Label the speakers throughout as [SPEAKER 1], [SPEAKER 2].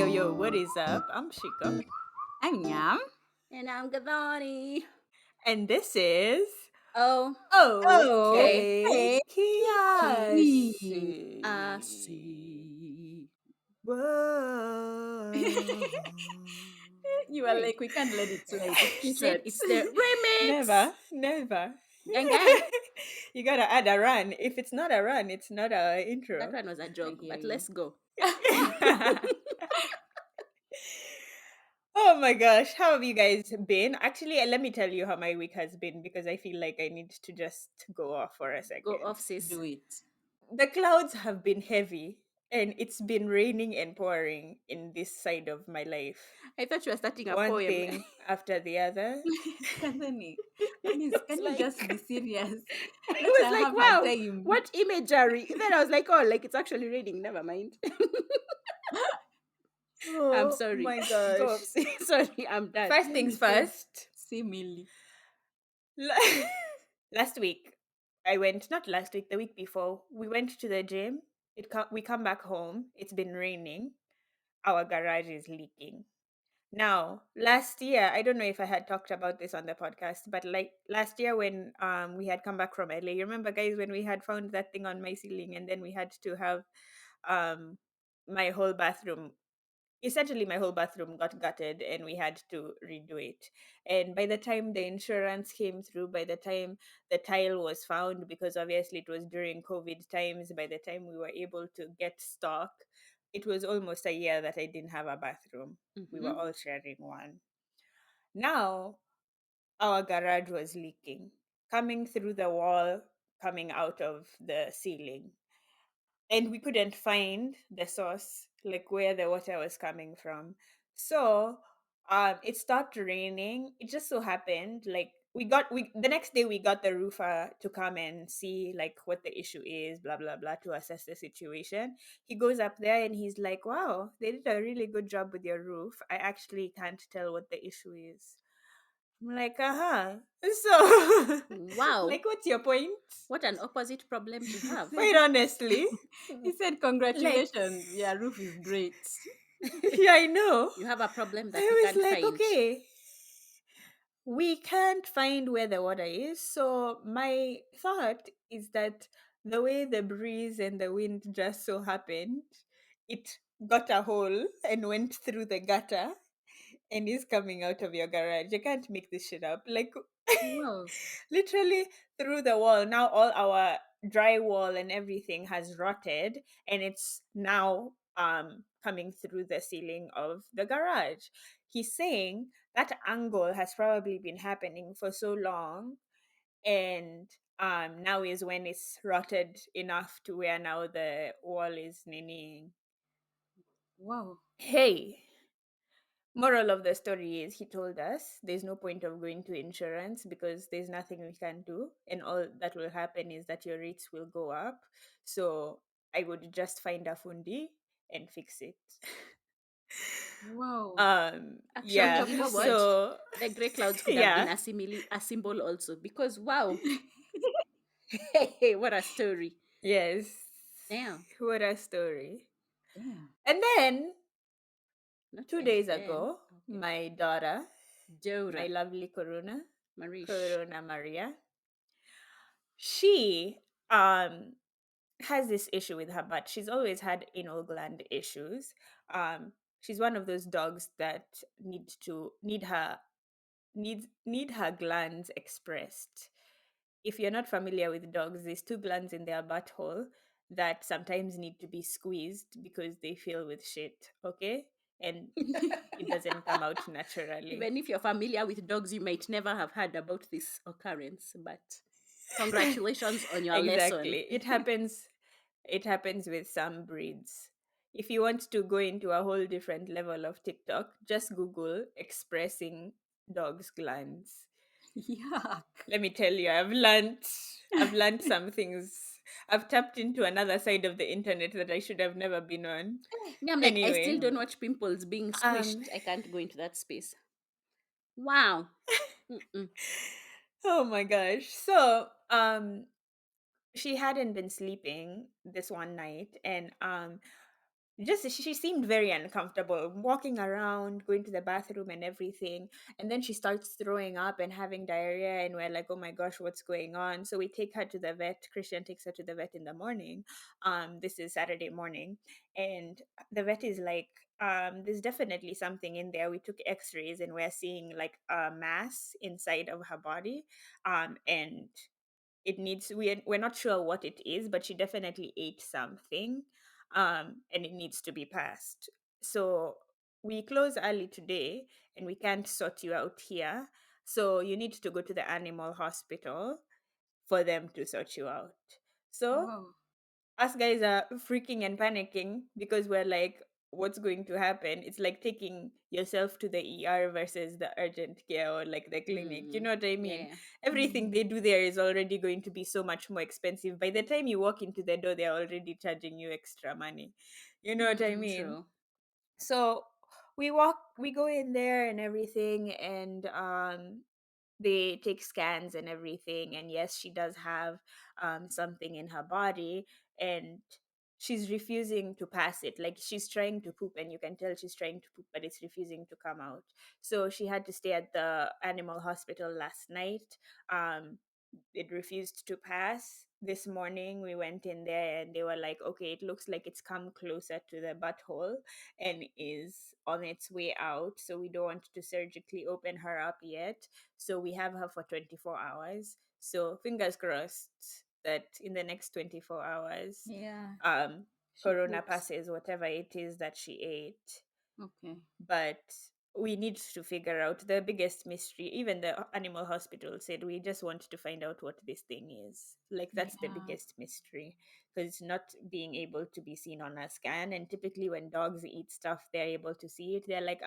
[SPEAKER 1] yo, what is up? I'm Shika,
[SPEAKER 2] I'm Yam.
[SPEAKER 3] And I'm Gavani.
[SPEAKER 1] and this is
[SPEAKER 3] Oh, okay.
[SPEAKER 1] Okay
[SPEAKER 2] Okay.
[SPEAKER 3] I
[SPEAKER 1] Kiasi.
[SPEAKER 3] see.
[SPEAKER 1] Whoa.
[SPEAKER 2] You are
[SPEAKER 3] Hey,
[SPEAKER 2] like, we can't let it slide.
[SPEAKER 3] she
[SPEAKER 2] It's
[SPEAKER 3] said
[SPEAKER 2] short.
[SPEAKER 3] it's the remix.
[SPEAKER 1] Never, never.
[SPEAKER 3] Gang, gang.
[SPEAKER 1] You gotta add a run. If it's not a run, it's not a
[SPEAKER 3] That
[SPEAKER 1] intro.
[SPEAKER 3] one was a
[SPEAKER 2] I
[SPEAKER 3] joke,
[SPEAKER 2] hear
[SPEAKER 3] but
[SPEAKER 2] you.
[SPEAKER 3] let's go.
[SPEAKER 1] Oh my gosh, how have you guys been? Actually, let me tell you how my week has been because I feel like I need to just go off for a
[SPEAKER 3] Go
[SPEAKER 1] second.
[SPEAKER 3] off, sis.
[SPEAKER 2] Do it.
[SPEAKER 1] The clouds have been heavy and it's been raining and pouring in this side of my life.
[SPEAKER 3] I thought you were starting a
[SPEAKER 1] One
[SPEAKER 3] poem.
[SPEAKER 1] thing after the other.
[SPEAKER 2] Kanzani,
[SPEAKER 3] It
[SPEAKER 2] please,
[SPEAKER 3] was
[SPEAKER 2] can you
[SPEAKER 3] like,
[SPEAKER 2] just be serious?
[SPEAKER 3] it
[SPEAKER 2] Let
[SPEAKER 3] was
[SPEAKER 2] her
[SPEAKER 3] like,
[SPEAKER 2] have her
[SPEAKER 3] wow,
[SPEAKER 2] time.
[SPEAKER 3] what imagery? Then I was like, oh, like it's actually raining. Never mind. I'm
[SPEAKER 1] Oh
[SPEAKER 3] sorry.
[SPEAKER 1] my
[SPEAKER 3] Go off,
[SPEAKER 1] gosh.
[SPEAKER 3] sis. Sorry, I'm done.
[SPEAKER 1] First
[SPEAKER 2] Then
[SPEAKER 1] things
[SPEAKER 2] you said,
[SPEAKER 1] first.
[SPEAKER 2] simile.
[SPEAKER 1] la- Last week, I went, not last week, the week before, we went to the gym. We come back home. It's been raining. Our garage is leaking. Now, last year, I don't know if I had talked about this on the podcast, but like last year when we had come back from LA, you remember guys when we had found that thing on my ceiling and then we had to have um my whole bathroom, essentially my whole bathroom got gutted and we had to redo it. And by the time the insurance came through, by the time the tile was found, because obviously it was during COVID times, by the time we were able to get stock, it was almost a year that I didn't have a bathroom. We were
[SPEAKER 3] Hmm.
[SPEAKER 1] all sharing one. Now our garage was leaking, coming through the wall, coming out of the ceiling, and we couldn't find the source, like where the water was coming from. So it started raining. It just so happened like we the next day we got the roofer to come and see like what the issue is, blah blah blah, to assess the situation. He goes up there and he's like, wow, they did a really good job with your roof. I actually can't tell what the issue is. I'm like, uh-huh. So
[SPEAKER 3] Wow.
[SPEAKER 1] like what's your point?
[SPEAKER 3] What an opposite problem to
[SPEAKER 2] He
[SPEAKER 3] have.
[SPEAKER 2] said,
[SPEAKER 1] Quite honestly.
[SPEAKER 2] he said,
[SPEAKER 1] Like,
[SPEAKER 2] congratulations. Your roof is great.
[SPEAKER 1] yeah, I know.
[SPEAKER 3] You have a problem that we
[SPEAKER 1] I was
[SPEAKER 3] can't
[SPEAKER 1] like,
[SPEAKER 3] find.
[SPEAKER 1] okay, we can't find where the water is. So my thought is that the way the breeze and the wind just so happened, it got a hole and went through the gutter and is coming out of your garage. You can't make this shit up. Like
[SPEAKER 2] Wow.
[SPEAKER 1] literally through the wall. Now all our drywall and everything has rotted and it's now coming through the ceiling of the garage. He's saying that angle has probably been happening for so long, and now is when it's rotted enough to where now the wall is nini.
[SPEAKER 2] Wow.
[SPEAKER 1] Hey, moral of the story is he told us there's no point of going to insurance because there's nothing we can do, and all that will happen is that your rates will go up. So I would just find a fundi and fix it.
[SPEAKER 2] Wow. But
[SPEAKER 3] Actually,
[SPEAKER 1] Yeah.
[SPEAKER 3] you know what?
[SPEAKER 2] opposite.
[SPEAKER 1] So
[SPEAKER 3] The grey clouds could have been
[SPEAKER 1] yeah.
[SPEAKER 3] a symbol also because wow, hey, what a story!
[SPEAKER 1] Yes.
[SPEAKER 3] Damn,
[SPEAKER 1] What a story.
[SPEAKER 2] Damn.
[SPEAKER 1] And then
[SPEAKER 3] not
[SPEAKER 1] two
[SPEAKER 3] and
[SPEAKER 1] days
[SPEAKER 3] then.
[SPEAKER 1] ago,
[SPEAKER 3] Okay,
[SPEAKER 1] my daughter, my
[SPEAKER 3] Dora,
[SPEAKER 1] lovely
[SPEAKER 3] Marish.
[SPEAKER 1] Corona Maria, she um has this issue with her butt. She's always had anal gland issues. She's one of those dogs that need her glands expressed. If you're not familiar with dogs, there's two glands in their butthole that sometimes need to be squeezed because they fill with shit. Okay, and it doesn't come out naturally.
[SPEAKER 3] Even if you're familiar with dogs, you might never have heard about this occurrence. But congratulations on your lesson.
[SPEAKER 1] Exactly. It happens with some breeds. If you want to go into a whole different level of TikTok, just Google expressing dogs' glands.
[SPEAKER 2] Yuck.
[SPEAKER 1] Let me tell you, I've learned some things. I've tapped into another side of the internet that I should have never been on.
[SPEAKER 3] Me, I'm like, I still
[SPEAKER 1] Anyway,
[SPEAKER 3] don't watch pimples being
[SPEAKER 1] um
[SPEAKER 3] squished. I can't go into that space. Wow. Mm-mm.
[SPEAKER 1] oh my gosh. So, she hadn't been sleeping this one night, and just she seemed very uncomfortable walking around, going to the bathroom and everything. And then she starts throwing up and having diarrhea, and we're like, oh my gosh, what's going on? So we take her to the vet. Christian takes her to the vet in the morning. This is Saturday morning, and the vet is like, there's definitely something in there. We took x-rays and we're seeing like a mass inside of her body. And it needs, we're not sure what it is, but she definitely ate something, and it needs to be passed. So we close early today, and we can't sort you out here, so you need to go to the animal hospital for them to sort you out. So
[SPEAKER 2] Wow.
[SPEAKER 1] us guys are freaking and panicking because we're like, what's going to happen? It's like taking yourself to the ER versus the urgent care or like the clinic. You
[SPEAKER 3] Mm.
[SPEAKER 1] know what I mean?
[SPEAKER 3] Yeah.
[SPEAKER 1] Everything
[SPEAKER 2] Mm.
[SPEAKER 1] they do there is already going to be so much more expensive. By the time you walk into the door, they're already charging you extra money. You know what I
[SPEAKER 2] Mm.
[SPEAKER 1] mean?
[SPEAKER 3] True.
[SPEAKER 1] So we go in there and everything, and they take scans and everything, and yes, she does have something in her body, and she's refusing to pass it. Like, she's trying to poop, and you can tell she's trying to poop, but it's refusing to come out. So she had to stay at the animal hospital last night. It refused to pass. This morning we went in there, and they were like, okay, it looks like it's come closer to the butthole and is on its way out, so we don't want to surgically open her up yet. So we have her for 24 hours. So fingers crossed that in the next 24 hours,
[SPEAKER 2] Yeah.
[SPEAKER 1] um,
[SPEAKER 2] She
[SPEAKER 1] Corona
[SPEAKER 2] poops.
[SPEAKER 1] passes whatever it is that she ate.
[SPEAKER 2] Okay.
[SPEAKER 1] But we need to figure out the biggest mystery. Even the animal hospital said, we just want to find out what this thing is. Like, that's the
[SPEAKER 2] Yeah.
[SPEAKER 1] biggest mystery, because it's not being able to be seen on a scan. And typically when dogs eat stuff, they're able to see it. They're like,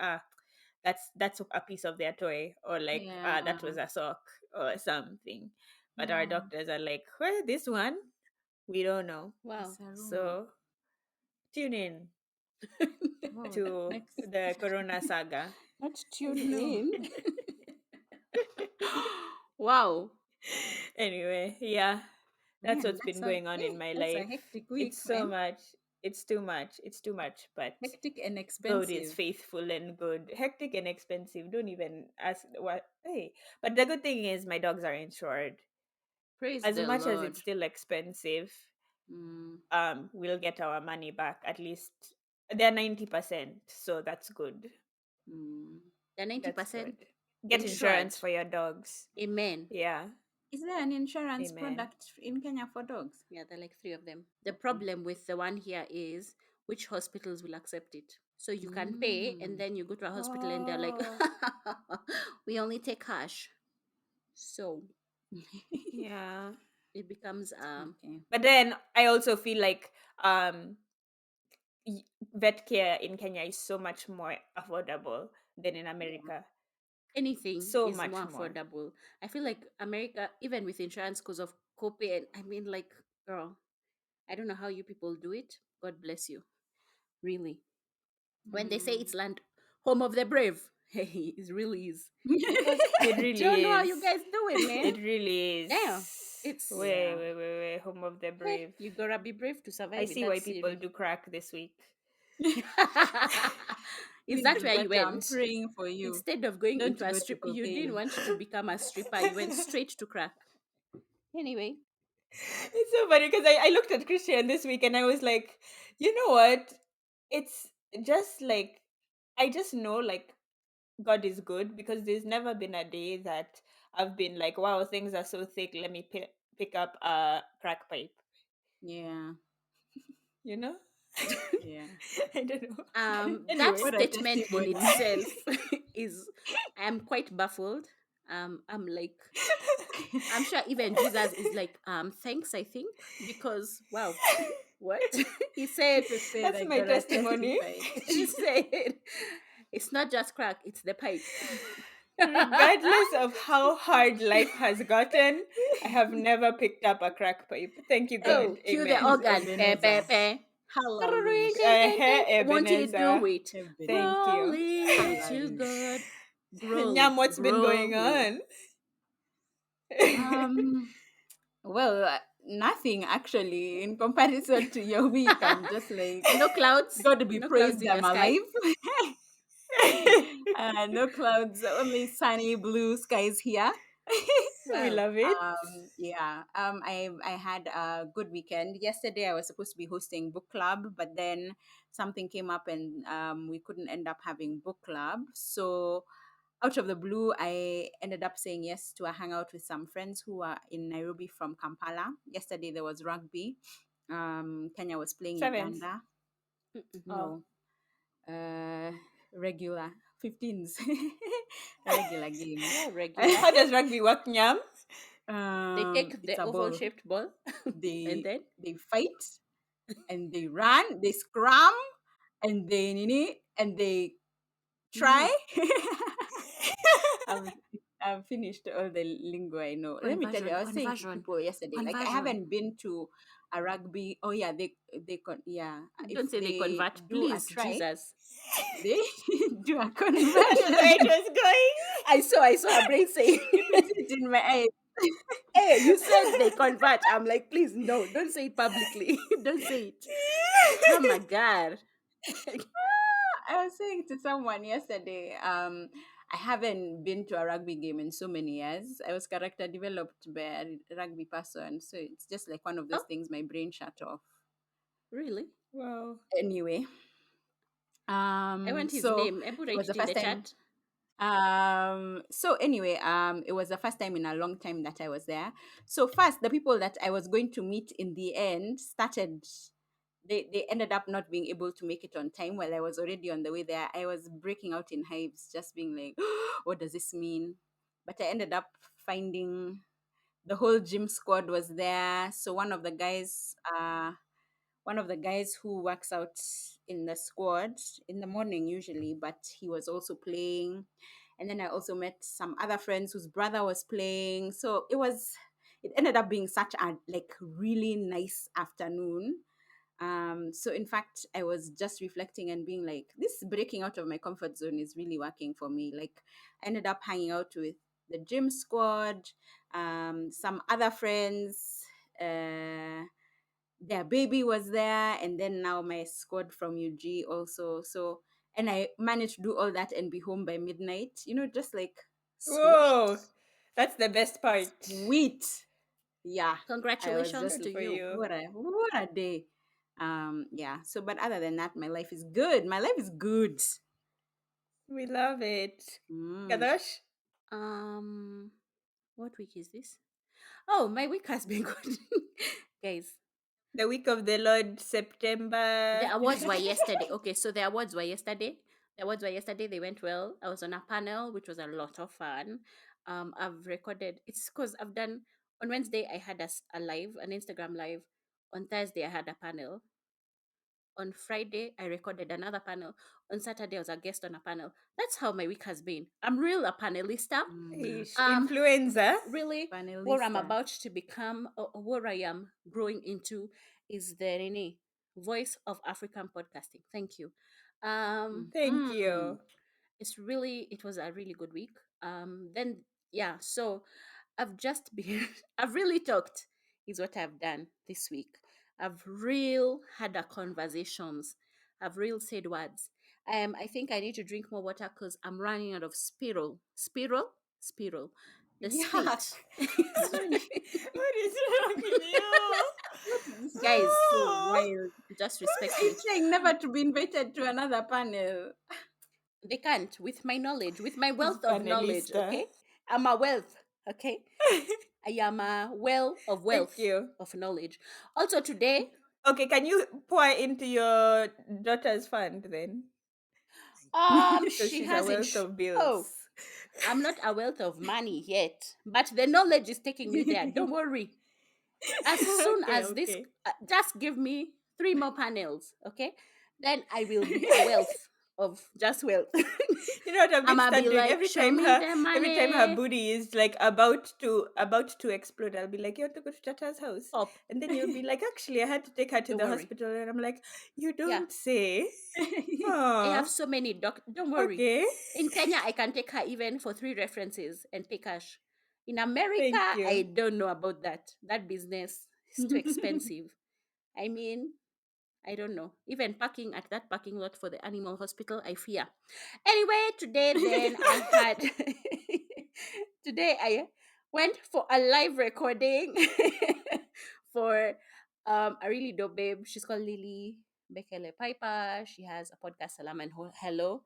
[SPEAKER 1] that's a piece of their toy, or like,
[SPEAKER 2] Yeah.
[SPEAKER 1] that was a sock or something. But our
[SPEAKER 2] Yeah.
[SPEAKER 1] doctors are like, well, this one, we don't know.
[SPEAKER 3] Wow.
[SPEAKER 2] It's a rumor.
[SPEAKER 1] So tune in
[SPEAKER 2] Wow.
[SPEAKER 1] to
[SPEAKER 2] Next.
[SPEAKER 1] the Corona saga.
[SPEAKER 3] Not tune
[SPEAKER 2] No.
[SPEAKER 3] in. Wow.
[SPEAKER 1] Anyway, yeah, that's
[SPEAKER 2] Man,
[SPEAKER 1] what's been going on in my
[SPEAKER 2] that's a
[SPEAKER 1] life.
[SPEAKER 2] hectic week,
[SPEAKER 1] It's so
[SPEAKER 2] man.
[SPEAKER 1] much. It's too much. It's too much. But
[SPEAKER 2] Hectic and
[SPEAKER 1] God is
[SPEAKER 2] expensive.
[SPEAKER 1] faithful and good. Hectic and expensive. Don't even ask what. Hey, but the good thing is my dogs are insured.
[SPEAKER 3] Praise
[SPEAKER 1] As
[SPEAKER 3] the
[SPEAKER 1] much as
[SPEAKER 3] Lord.
[SPEAKER 1] it's still expensive,
[SPEAKER 3] Mm,
[SPEAKER 1] we'll get our money back at least. They're 90%, so that's good.
[SPEAKER 3] mm. The
[SPEAKER 1] That's
[SPEAKER 3] 90%
[SPEAKER 1] good. Get
[SPEAKER 3] insured.
[SPEAKER 1] insurance for your dogs.
[SPEAKER 3] Amen.
[SPEAKER 1] Yeah.
[SPEAKER 2] Is there an insurance
[SPEAKER 1] Amen.
[SPEAKER 2] product in Kenya for dogs?
[SPEAKER 3] Yeah, there are like three of them. The
[SPEAKER 2] Okay.
[SPEAKER 3] problem with the one here is which hospitals will accept it. So you can pay and
[SPEAKER 2] Mm.
[SPEAKER 3] then you go to a hospital and they're like,
[SPEAKER 1] Oh,
[SPEAKER 3] we only take cash. So
[SPEAKER 1] yeah.
[SPEAKER 3] it becomes
[SPEAKER 2] Okay.
[SPEAKER 1] But then I also feel like vet care in Kenya is so much more affordable than in
[SPEAKER 2] Yeah.
[SPEAKER 1] America.
[SPEAKER 3] anything
[SPEAKER 1] So
[SPEAKER 3] is more
[SPEAKER 1] much more.
[SPEAKER 3] affordable. I feel like America, even with insurance because of copay, and I mean, like, girl, I don't know how you people do it. God bless you. Really. When they say
[SPEAKER 2] Mm.
[SPEAKER 3] it's land home of the brave, hey, it really is. Because
[SPEAKER 1] It
[SPEAKER 3] I don't know
[SPEAKER 1] really
[SPEAKER 3] how
[SPEAKER 1] is.
[SPEAKER 3] you guys do it, man.
[SPEAKER 1] It really is.
[SPEAKER 3] Damn. It's
[SPEAKER 1] Way,
[SPEAKER 2] Yeah.
[SPEAKER 1] way, way, way. Home of the
[SPEAKER 3] hey,
[SPEAKER 1] brave.
[SPEAKER 3] you gotta be brave to
[SPEAKER 1] I
[SPEAKER 3] survive it.
[SPEAKER 1] see why
[SPEAKER 3] That's
[SPEAKER 1] people
[SPEAKER 3] serious.
[SPEAKER 1] do crack this week.
[SPEAKER 3] Is
[SPEAKER 2] Please,
[SPEAKER 3] that where you
[SPEAKER 2] Rebecca, I'm
[SPEAKER 3] went?
[SPEAKER 2] praying for you.
[SPEAKER 3] Instead of going
[SPEAKER 2] Don't
[SPEAKER 3] into a
[SPEAKER 2] go to
[SPEAKER 3] strip, you didn't
[SPEAKER 2] cocaine.
[SPEAKER 3] want to become a stripper. You went straight to crack. Anyway,
[SPEAKER 1] It's so funny because I looked at Christian this week and I was like, you know what? It's just like, I just know like God is good, because there's never been a day that I've been like, wow, things are so thick. Let me pick up a crack pipe,
[SPEAKER 2] Yeah.
[SPEAKER 1] you know?
[SPEAKER 2] Yeah.
[SPEAKER 1] I don't know.
[SPEAKER 3] that
[SPEAKER 1] Anyway,
[SPEAKER 2] What a
[SPEAKER 3] statement in
[SPEAKER 2] testimony.
[SPEAKER 3] itself is, I'm quite baffled. I'm like, I'm sure even Jesus is like, thanks, I think, because wow, what he said,
[SPEAKER 2] Jesus said,
[SPEAKER 1] that's
[SPEAKER 2] I
[SPEAKER 1] my
[SPEAKER 2] gotta
[SPEAKER 1] testimony.
[SPEAKER 2] testify.
[SPEAKER 3] he said, it's not just crack, it's the pipe.
[SPEAKER 1] Regardless of how hard life has gotten, I have never picked up a crack pipe. Thank you,
[SPEAKER 2] Hey,
[SPEAKER 3] Oh,
[SPEAKER 1] God.
[SPEAKER 3] cue the
[SPEAKER 1] Amen.
[SPEAKER 2] he's
[SPEAKER 3] organ. Pe, pe,
[SPEAKER 2] Ebenezer.
[SPEAKER 3] pe.
[SPEAKER 2] Hallelujah.
[SPEAKER 3] Won't he do
[SPEAKER 1] Ebenezer.
[SPEAKER 3] it?
[SPEAKER 2] Ebenezer.
[SPEAKER 1] Thank you.
[SPEAKER 3] Glory to
[SPEAKER 2] Hallelujah.
[SPEAKER 3] God. Grow,
[SPEAKER 1] Nyam, what's been going
[SPEAKER 3] grow.
[SPEAKER 1] on?
[SPEAKER 2] Um, well, Nothing actually in comparison to your week. I'm just like,
[SPEAKER 3] No clouds.
[SPEAKER 2] God be
[SPEAKER 3] No clouds
[SPEAKER 2] praised,
[SPEAKER 3] in your
[SPEAKER 2] I'm
[SPEAKER 3] sky.
[SPEAKER 2] alive. No clouds, only sunny blue skies here.
[SPEAKER 1] We
[SPEAKER 3] Wow.
[SPEAKER 1] love it.
[SPEAKER 2] Yeah. I had a good weekend. Yesterday I was supposed to be hosting book club, but then something came up and we couldn't end up having book club. So out of the blue, I ended up saying yes to a hangout with some friends who are in Nairobi from Kampala. Yesterday there was rugby. Kenya was playing
[SPEAKER 1] Sevens.
[SPEAKER 2] Uganda.
[SPEAKER 3] Mm-mm.
[SPEAKER 1] Oh,
[SPEAKER 2] No, uh, regular 15s, regular game.
[SPEAKER 3] Yeah, regular.
[SPEAKER 1] how does rugby work, Nyam?
[SPEAKER 3] They take
[SPEAKER 2] It's
[SPEAKER 3] the
[SPEAKER 2] a
[SPEAKER 3] oval
[SPEAKER 2] ball.
[SPEAKER 3] shaped ball and
[SPEAKER 2] They
[SPEAKER 3] then
[SPEAKER 2] they fight and they run, they scrum, and they nini, and they try.
[SPEAKER 3] Nini.
[SPEAKER 2] I've, I've finished all the lingo I know. Let me tell you,
[SPEAKER 3] Conversion,
[SPEAKER 2] I was saying to
[SPEAKER 3] conversion,
[SPEAKER 2] people yesterday, like I
[SPEAKER 3] conversion.
[SPEAKER 2] haven't been to a rugby. Oh yeah, yeah. If
[SPEAKER 3] Don't say they
[SPEAKER 2] they
[SPEAKER 3] convert,
[SPEAKER 2] do a
[SPEAKER 3] please,
[SPEAKER 2] try,
[SPEAKER 3] Jesus.
[SPEAKER 2] they do a
[SPEAKER 1] That was where it
[SPEAKER 2] conversion.
[SPEAKER 1] was going.
[SPEAKER 3] I saw a brain saying,
[SPEAKER 2] You could see it in my eyes.
[SPEAKER 3] hey, you said they convert. I'm like, please, no, don't say it publicly. Don't say it. Oh my God.
[SPEAKER 2] I was saying to someone yesterday, I haven't been to a rugby game in so many years. I was character developed by a rugby person, so it's just like one of those
[SPEAKER 3] Oh,
[SPEAKER 2] things my brain shut off.
[SPEAKER 3] really?
[SPEAKER 1] Wow.
[SPEAKER 2] Anyway,
[SPEAKER 3] I want his
[SPEAKER 2] so
[SPEAKER 3] name. Ebu
[SPEAKER 2] it
[SPEAKER 3] write
[SPEAKER 2] was the
[SPEAKER 3] it in
[SPEAKER 2] first
[SPEAKER 3] the
[SPEAKER 2] time.
[SPEAKER 3] chat.
[SPEAKER 2] It was the first time in a long time that I was there. So first, the people that I was going to meet in the end started. They ended up not being able to make it on time while I was already on the way there. I was breaking out in hives, just being like, what does this mean? But I ended up finding the whole gym squad was there. So one of the guys who works out in the squad in the morning usually, but he was also playing. And then I also met some other friends whose brother was playing. So it ended up being such a like really nice afternoon. So in fact, I was just reflecting and being like, this breaking out of my comfort zone is really working for me. Like I ended up hanging out with the gym squad, some other friends, their baby was there, and then now my squad from UG also. So and I managed to do all that and be home by midnight. Just like swoosh,
[SPEAKER 1] Whoa. That's the best part.
[SPEAKER 2] sweet. Yeah, I was
[SPEAKER 3] Congratulations
[SPEAKER 2] just
[SPEAKER 1] Good
[SPEAKER 3] to
[SPEAKER 1] for
[SPEAKER 3] you.
[SPEAKER 1] you.
[SPEAKER 2] what a day. Yeah. So, but other than that, my life is good. My life is good.
[SPEAKER 1] We love it.
[SPEAKER 2] Mm.
[SPEAKER 1] Kadosh,
[SPEAKER 3] Um, what week is this? Oh, my week has been good. Guys,
[SPEAKER 1] the week of the Lord,
[SPEAKER 3] the
[SPEAKER 1] September.
[SPEAKER 3] awards were yesterday. Okay, so the awards were yesterday. The awards were yesterday. They went well. I was on a panel, which was a lot of fun. I've recorded. It's because I've done on Wednesday. I had a live, an Instagram live. On Thursday, I had a panel. On Friday, I recorded another panel. On Saturday, I was a guest on a panel. That's how my week has been. I'm real a panelista.
[SPEAKER 2] Mm.
[SPEAKER 1] Ish.
[SPEAKER 3] Um,
[SPEAKER 1] Influenza.
[SPEAKER 3] really, what I'm
[SPEAKER 2] Panelista.
[SPEAKER 3] about to become, or what I am growing into, is the voice of African podcasting. Thank you.
[SPEAKER 1] Thank
[SPEAKER 2] Hmm.
[SPEAKER 1] you.
[SPEAKER 3] It was a really good week. Then yeah, so I've just been, I've really talked, is what I've done this week. I've real had a conversations. I've real said words. I think I need to drink more water because I'm running out of spiral. The
[SPEAKER 2] Yuck.
[SPEAKER 3] spilt.
[SPEAKER 1] What is wrong with you?
[SPEAKER 2] What is this?
[SPEAKER 3] Guys,
[SPEAKER 2] So
[SPEAKER 1] Oh,
[SPEAKER 2] wild.
[SPEAKER 3] just respect me.
[SPEAKER 2] It's saying never to be invited to another panel.
[SPEAKER 3] They can't with my knowledge, with my
[SPEAKER 1] he's
[SPEAKER 3] wealth of knowledge.
[SPEAKER 1] panelista.
[SPEAKER 3] Okay, I'm a wealth. Okay, I am a well of
[SPEAKER 1] Thank
[SPEAKER 3] wealth
[SPEAKER 1] you.
[SPEAKER 3] of knowledge. Also today,
[SPEAKER 1] Okay, can you pour into your daughter's fund then? Because
[SPEAKER 3] she
[SPEAKER 1] she's a
[SPEAKER 3] hasn't.
[SPEAKER 1] wealth of
[SPEAKER 3] Oh,
[SPEAKER 1] bills.
[SPEAKER 3] I'm not a wealth of money yet, but the knowledge is taking me there. Don't worry. As soon
[SPEAKER 1] Okay,
[SPEAKER 3] as this,
[SPEAKER 1] okay.
[SPEAKER 3] just give me 3 more panels, okay? Then I will be a wealth of just wealth.
[SPEAKER 1] You know what I've been
[SPEAKER 3] I'ma be
[SPEAKER 1] studying?
[SPEAKER 3] like, show me the
[SPEAKER 1] Every time her
[SPEAKER 3] money.
[SPEAKER 1] booty is like about to explode, I'll be like, you want to go to Tata's house?
[SPEAKER 3] Up.
[SPEAKER 1] And then you'll be like, actually, I had to take her to
[SPEAKER 3] Don't
[SPEAKER 1] the
[SPEAKER 3] worry.
[SPEAKER 1] hospital, and I'm like, you
[SPEAKER 3] Yeah,
[SPEAKER 1] don't say.
[SPEAKER 3] I have
[SPEAKER 1] Oh,
[SPEAKER 3] so many Don't worry.
[SPEAKER 1] okay.
[SPEAKER 3] In Kenya, I can take her even for 3 references and pay cash. In America,
[SPEAKER 1] Thank
[SPEAKER 3] I
[SPEAKER 1] you.
[SPEAKER 3] don't know about that. That business. It's too expensive. I mean, I don't know. Even parking at that parking lot for the animal hospital, I fear. Anyway, today then I had today I went for a live recording for a really dope babe. She's called Lily Bekele Piper. She has a podcast, Salam and Hello,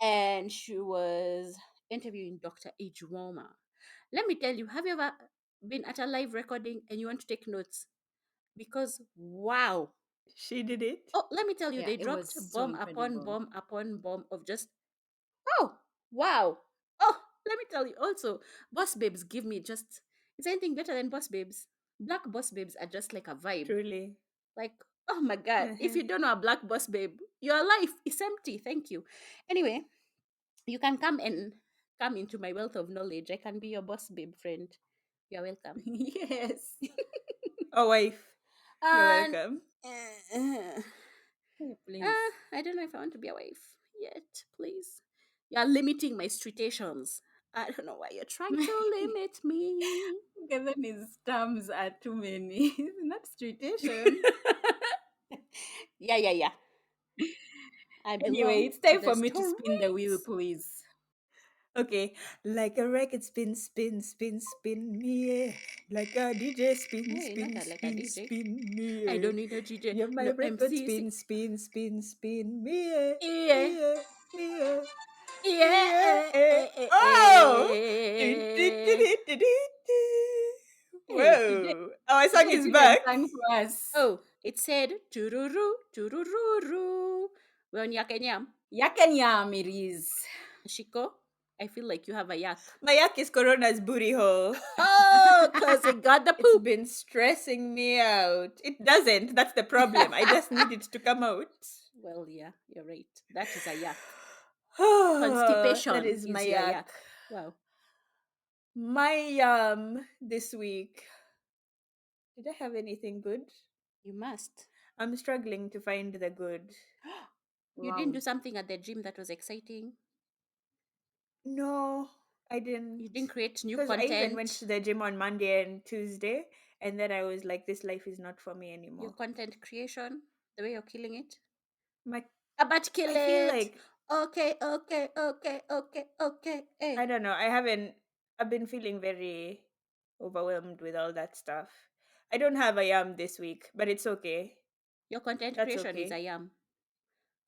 [SPEAKER 3] and she was interviewing Dr. Ejwoma. Let me tell you, have you ever been at a live recording and you want to take notes? Because wow.
[SPEAKER 1] She did it.
[SPEAKER 3] Oh, let me tell you,
[SPEAKER 2] Yeah,
[SPEAKER 3] they
[SPEAKER 2] it was
[SPEAKER 3] dropped
[SPEAKER 2] so
[SPEAKER 3] bomb upon
[SPEAKER 2] incredible.
[SPEAKER 3] bomb upon bomb of just, oh, wow. Oh, let me tell you also, Boss Babes give me just, is anything better than Boss Babes? Black Boss Babes are just like a vibe.
[SPEAKER 1] Truly.
[SPEAKER 3] Like, oh my God, if
[SPEAKER 1] Uh-huh.
[SPEAKER 3] you don't know a Black Boss Babe, your life is empty. Thank you. Anyway, you can come into my wealth of knowledge. I can be your Boss Babe friend. You're welcome.
[SPEAKER 2] Yes.
[SPEAKER 1] Oh, wife. You're
[SPEAKER 3] And
[SPEAKER 1] welcome.
[SPEAKER 2] Hey, please.
[SPEAKER 3] I don't know if I want to be a wife yet, please. You're limiting my streetations. I don't know why you're trying to limit me.
[SPEAKER 2] Given his terms are too many. Not streetation.
[SPEAKER 3] Yeah. I
[SPEAKER 2] Anyway,
[SPEAKER 3] belong
[SPEAKER 2] it's
[SPEAKER 3] to
[SPEAKER 2] time
[SPEAKER 3] the
[SPEAKER 2] for me to spin the wheel,
[SPEAKER 3] streets.
[SPEAKER 2] please.
[SPEAKER 1] Okay. Like a record spin, spin, spin, spin me. Like a DJ spin,
[SPEAKER 3] Hey, not
[SPEAKER 1] spin,
[SPEAKER 3] like a
[SPEAKER 1] spin,
[SPEAKER 3] DJ.
[SPEAKER 1] spin
[SPEAKER 3] I
[SPEAKER 1] me.
[SPEAKER 3] don't need a DJ.
[SPEAKER 1] You're my
[SPEAKER 3] No
[SPEAKER 1] record
[SPEAKER 3] MCC.
[SPEAKER 1] spin, spin, spin, spin me.
[SPEAKER 3] Yeah.
[SPEAKER 1] Me. Me.
[SPEAKER 3] Yeah.
[SPEAKER 1] Me. Oh!
[SPEAKER 3] Hey.
[SPEAKER 2] Today,
[SPEAKER 1] Whoa! Our song
[SPEAKER 2] today
[SPEAKER 1] is
[SPEAKER 2] Julian
[SPEAKER 1] back.
[SPEAKER 2] sang for us.
[SPEAKER 3] Oh, it said tururu, turururu. We're on Yakanyam.
[SPEAKER 2] Yak and yam it is.
[SPEAKER 3] Shiko, I feel like you have a yak.
[SPEAKER 1] Mayak is Corona's booty hole.
[SPEAKER 3] Oh, because it got the
[SPEAKER 1] It's
[SPEAKER 3] poop.
[SPEAKER 1] been stressing me out. It doesn't. That's the problem. I just need it to come out.
[SPEAKER 3] Well, yeah, you're right. That is a yak.
[SPEAKER 1] That
[SPEAKER 3] Constipation
[SPEAKER 1] is my
[SPEAKER 3] is your
[SPEAKER 1] yak.
[SPEAKER 3] yak. Wow.
[SPEAKER 1] My this week. Did I have anything good?
[SPEAKER 3] You must.
[SPEAKER 1] I'm struggling to find the good.
[SPEAKER 3] You didn't
[SPEAKER 2] Wow.
[SPEAKER 3] do something at the gym that was exciting.
[SPEAKER 1] No, I didn't.
[SPEAKER 3] You didn't create new
[SPEAKER 1] Because I even went
[SPEAKER 3] content.
[SPEAKER 1] to the gym on Monday and Tuesday, and then I was like, this life is not for me
[SPEAKER 3] Your
[SPEAKER 1] anymore.
[SPEAKER 3] content creation, the way you're killing it.
[SPEAKER 1] My,
[SPEAKER 3] About to kill
[SPEAKER 1] I feel
[SPEAKER 3] it.
[SPEAKER 1] like
[SPEAKER 3] Okay.
[SPEAKER 1] I
[SPEAKER 3] Hey,
[SPEAKER 1] don't know. I haven't. I've been feeling very overwhelmed with all that stuff. I don't have a yam this week, but it's okay.
[SPEAKER 3] your content
[SPEAKER 1] That's
[SPEAKER 3] creation is
[SPEAKER 1] okay.
[SPEAKER 3] a yam.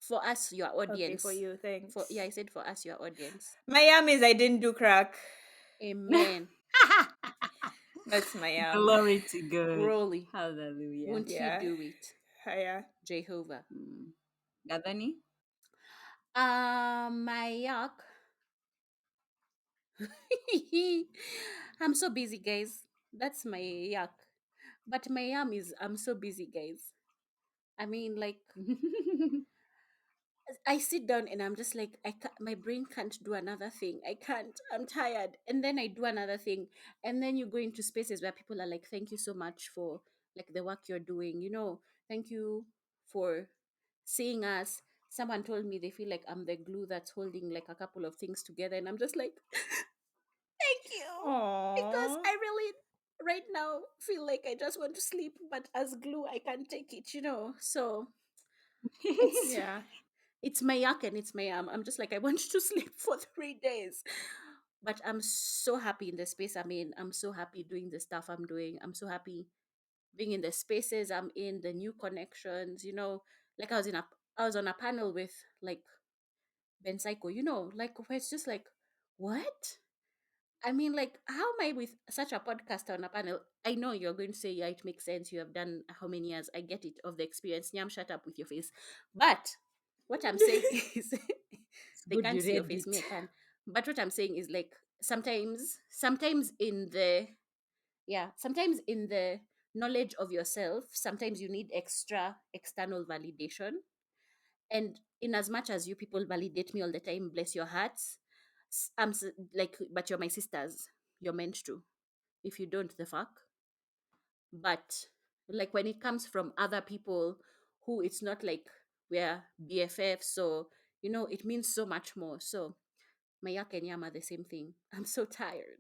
[SPEAKER 3] For us, your
[SPEAKER 1] Okay for
[SPEAKER 3] audience.
[SPEAKER 1] you.
[SPEAKER 3] For
[SPEAKER 1] Thanks.
[SPEAKER 3] yeah, I said for us, your audience.
[SPEAKER 1] My yam is I didn't do crack.
[SPEAKER 3] Amen.
[SPEAKER 1] That's my yam.
[SPEAKER 2] Glory to God.
[SPEAKER 3] Broly.
[SPEAKER 2] Hallelujah.
[SPEAKER 3] Won't he
[SPEAKER 1] Yeah.
[SPEAKER 3] do it?
[SPEAKER 1] Yeah.
[SPEAKER 3] Jehovah.
[SPEAKER 2] Gadani?
[SPEAKER 3] My yuck. I'm so busy, guys. That's my yuck. But my yum is I'm so busy, guys. I mean, like I sit down and I'm just like my brain can't do another thing. I can't. I'm tired. And then I do another thing. And then you go into spaces where people are like, "Thank you so much for like the work you're doing. Thank you for seeing us." Someone told me they feel like I'm the glue that's holding like a couple of things together, and I'm just like, "Thank you." Because
[SPEAKER 1] Aww.
[SPEAKER 3] I really right now feel like I just want to sleep, but as glue I can't take it. So it's
[SPEAKER 1] Yeah.
[SPEAKER 3] it's my yak and it's my I'm just like I want to sleep for 3 days. But I'm so happy in the space I'm in. I'm so happy doing the stuff I'm doing. I'm so happy being in the spaces I'm in, the new connections. Like I was on a panel with like Ben Psycho, like where it's just like, what? I mean, like, how am I with such a podcast on a panel? I know you're going to say, yeah, it makes sense. You have done how many years? I get it of the experience. Nyam, shut up with your face. But what I'm saying is,
[SPEAKER 2] It's
[SPEAKER 3] they
[SPEAKER 2] good
[SPEAKER 3] can't
[SPEAKER 2] you
[SPEAKER 3] see your
[SPEAKER 2] read
[SPEAKER 3] face. Me,
[SPEAKER 2] it.
[SPEAKER 3] I can. But what I'm saying is, like, sometimes sometimes in the knowledge of yourself, sometimes you need extra external validation. And in as much as you people validate me all the time, bless your hearts, like, but you're my sisters. You're meant to. If you don't, the fuck. But like when it comes from other people who it's not like we're BFFs, so it means so much more. So my yak and yam are the same thing. I'm so tired.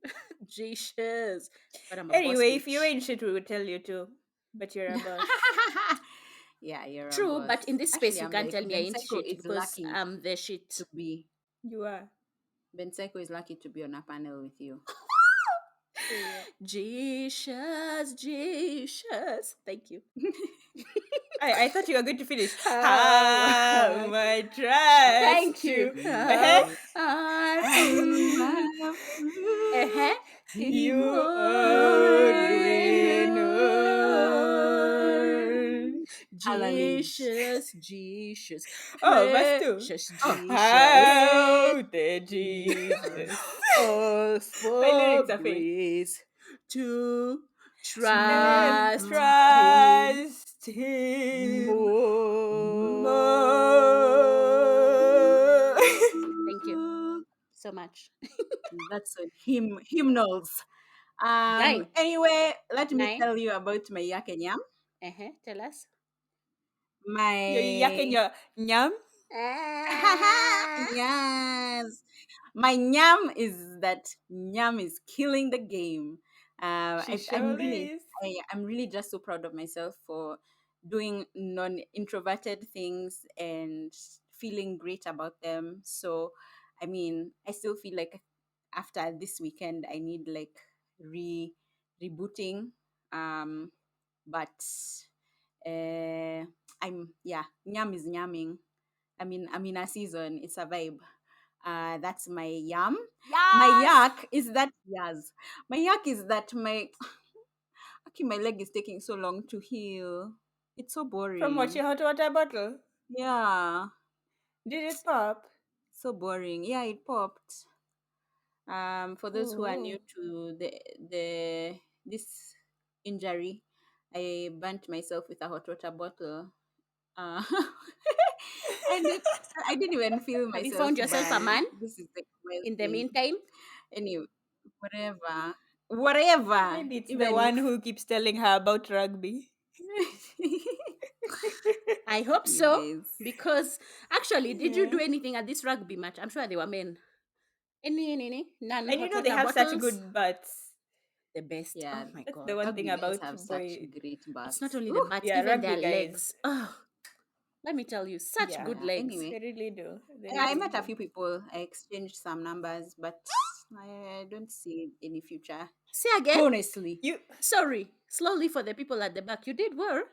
[SPEAKER 3] Jesus. But I'm a boss
[SPEAKER 1] Anyway, if you
[SPEAKER 3] bitch.
[SPEAKER 1] ain't shit, we will tell you too. but you're a boss.
[SPEAKER 2] Yeah, you're a
[SPEAKER 3] True,
[SPEAKER 2] boss.
[SPEAKER 3] but in this space
[SPEAKER 2] Actually,
[SPEAKER 3] you
[SPEAKER 2] I'm
[SPEAKER 3] can't
[SPEAKER 2] like,
[SPEAKER 3] tell me I
[SPEAKER 2] Ben
[SPEAKER 3] ain't
[SPEAKER 2] Psycho
[SPEAKER 3] shit
[SPEAKER 2] is
[SPEAKER 3] because
[SPEAKER 2] lucky
[SPEAKER 3] I'm the shit.
[SPEAKER 2] to be
[SPEAKER 1] You are.
[SPEAKER 2] Ben Psycho is lucky to be on a panel with you.
[SPEAKER 1] Period.
[SPEAKER 3] Jesus, Jesus. Thank you.
[SPEAKER 1] I thought you were going to finish.
[SPEAKER 3] How
[SPEAKER 1] How
[SPEAKER 3] much?
[SPEAKER 1] I trust
[SPEAKER 3] Thank you.
[SPEAKER 1] you.
[SPEAKER 2] You,
[SPEAKER 3] How
[SPEAKER 1] Uh-huh.
[SPEAKER 3] I
[SPEAKER 2] how
[SPEAKER 3] uh-huh.
[SPEAKER 1] You
[SPEAKER 3] Immortal.
[SPEAKER 1] already know.
[SPEAKER 2] Hallelujah.
[SPEAKER 3] Jesus, Jesus,
[SPEAKER 1] Oh, verse 2.
[SPEAKER 3] precious
[SPEAKER 2] Oh,
[SPEAKER 3] Jesus,
[SPEAKER 1] How
[SPEAKER 2] great
[SPEAKER 1] the
[SPEAKER 2] Jesus.
[SPEAKER 1] Jesus.
[SPEAKER 3] all
[SPEAKER 1] My
[SPEAKER 3] for
[SPEAKER 1] lyrics are fake.
[SPEAKER 3] grace to
[SPEAKER 1] Let's
[SPEAKER 3] trust Him
[SPEAKER 1] trust him more.
[SPEAKER 3] Thank you so much.
[SPEAKER 2] That's a hymnals.
[SPEAKER 3] Nine,
[SPEAKER 2] Anyway, let me
[SPEAKER 3] nine.
[SPEAKER 2] tell you about my yak and yam.
[SPEAKER 3] Tell us.
[SPEAKER 1] You're yakking
[SPEAKER 2] My
[SPEAKER 1] your nyam.
[SPEAKER 3] Ah,
[SPEAKER 2] yes, my nyam is that nyam is killing the game.
[SPEAKER 1] She
[SPEAKER 2] I'm
[SPEAKER 1] surely
[SPEAKER 2] really,
[SPEAKER 1] is.
[SPEAKER 2] I'm really just so proud of myself for doing non-introverted things and feeling great about them. So, I mean, I still feel like after this weekend, I need like rebooting. But yeah, nyam is nyamming. I'm in a season. It's a vibe. That's my yam. My
[SPEAKER 3] yes.
[SPEAKER 2] yak is that yes. My yak is that my okay, my leg is taking so long to heal. It's so
[SPEAKER 1] From what
[SPEAKER 2] boring.
[SPEAKER 1] your hot water bottle.
[SPEAKER 2] Yeah,
[SPEAKER 1] Did it pop?
[SPEAKER 2] so boring. Yeah, it popped. For those who are new
[SPEAKER 1] Oh.
[SPEAKER 2] to the this injury, I burnt myself with a hot water bottle. Uh, I did. I didn't even feel
[SPEAKER 3] Have you
[SPEAKER 2] myself
[SPEAKER 3] found yourself a
[SPEAKER 2] burn.
[SPEAKER 3] man
[SPEAKER 2] This is like a wild
[SPEAKER 3] in the
[SPEAKER 2] thing.
[SPEAKER 3] meantime?
[SPEAKER 2] Anyway, whatever.
[SPEAKER 1] Maybe it's the
[SPEAKER 2] Even
[SPEAKER 1] one
[SPEAKER 2] if
[SPEAKER 1] who keeps telling her about rugby.
[SPEAKER 3] I hope
[SPEAKER 2] you
[SPEAKER 3] so.
[SPEAKER 2] guys,
[SPEAKER 3] Because actually, did you
[SPEAKER 1] Yeah.
[SPEAKER 3] do anything at this rugby match? I'm sure they were men. Any, none
[SPEAKER 1] And you
[SPEAKER 3] hot
[SPEAKER 1] know they
[SPEAKER 3] water
[SPEAKER 1] have such
[SPEAKER 3] bottles.
[SPEAKER 1] good butts.
[SPEAKER 3] The best.
[SPEAKER 2] yeah,
[SPEAKER 3] Oh my
[SPEAKER 1] That's the
[SPEAKER 3] god.
[SPEAKER 1] one thing
[SPEAKER 2] rugby guys
[SPEAKER 1] about
[SPEAKER 2] have such
[SPEAKER 1] boy.
[SPEAKER 2] great
[SPEAKER 3] It's not
[SPEAKER 2] butts.
[SPEAKER 3] only the
[SPEAKER 2] Ooh,
[SPEAKER 3] butts,
[SPEAKER 1] Yeah,
[SPEAKER 3] even
[SPEAKER 1] rugby
[SPEAKER 3] their
[SPEAKER 1] guys.
[SPEAKER 3] legs. Oh, let me tell you, such
[SPEAKER 1] Yeah,
[SPEAKER 3] good
[SPEAKER 2] yeah.
[SPEAKER 3] legs.
[SPEAKER 1] they
[SPEAKER 2] Anyway,
[SPEAKER 1] really do. They
[SPEAKER 2] I
[SPEAKER 1] really
[SPEAKER 2] met a
[SPEAKER 1] do.
[SPEAKER 2] few people. I exchanged some numbers, but I don't see any future.
[SPEAKER 3] Say again.
[SPEAKER 2] Honestly.
[SPEAKER 1] You
[SPEAKER 3] Sorry. Slowly for the people at the back. You did well.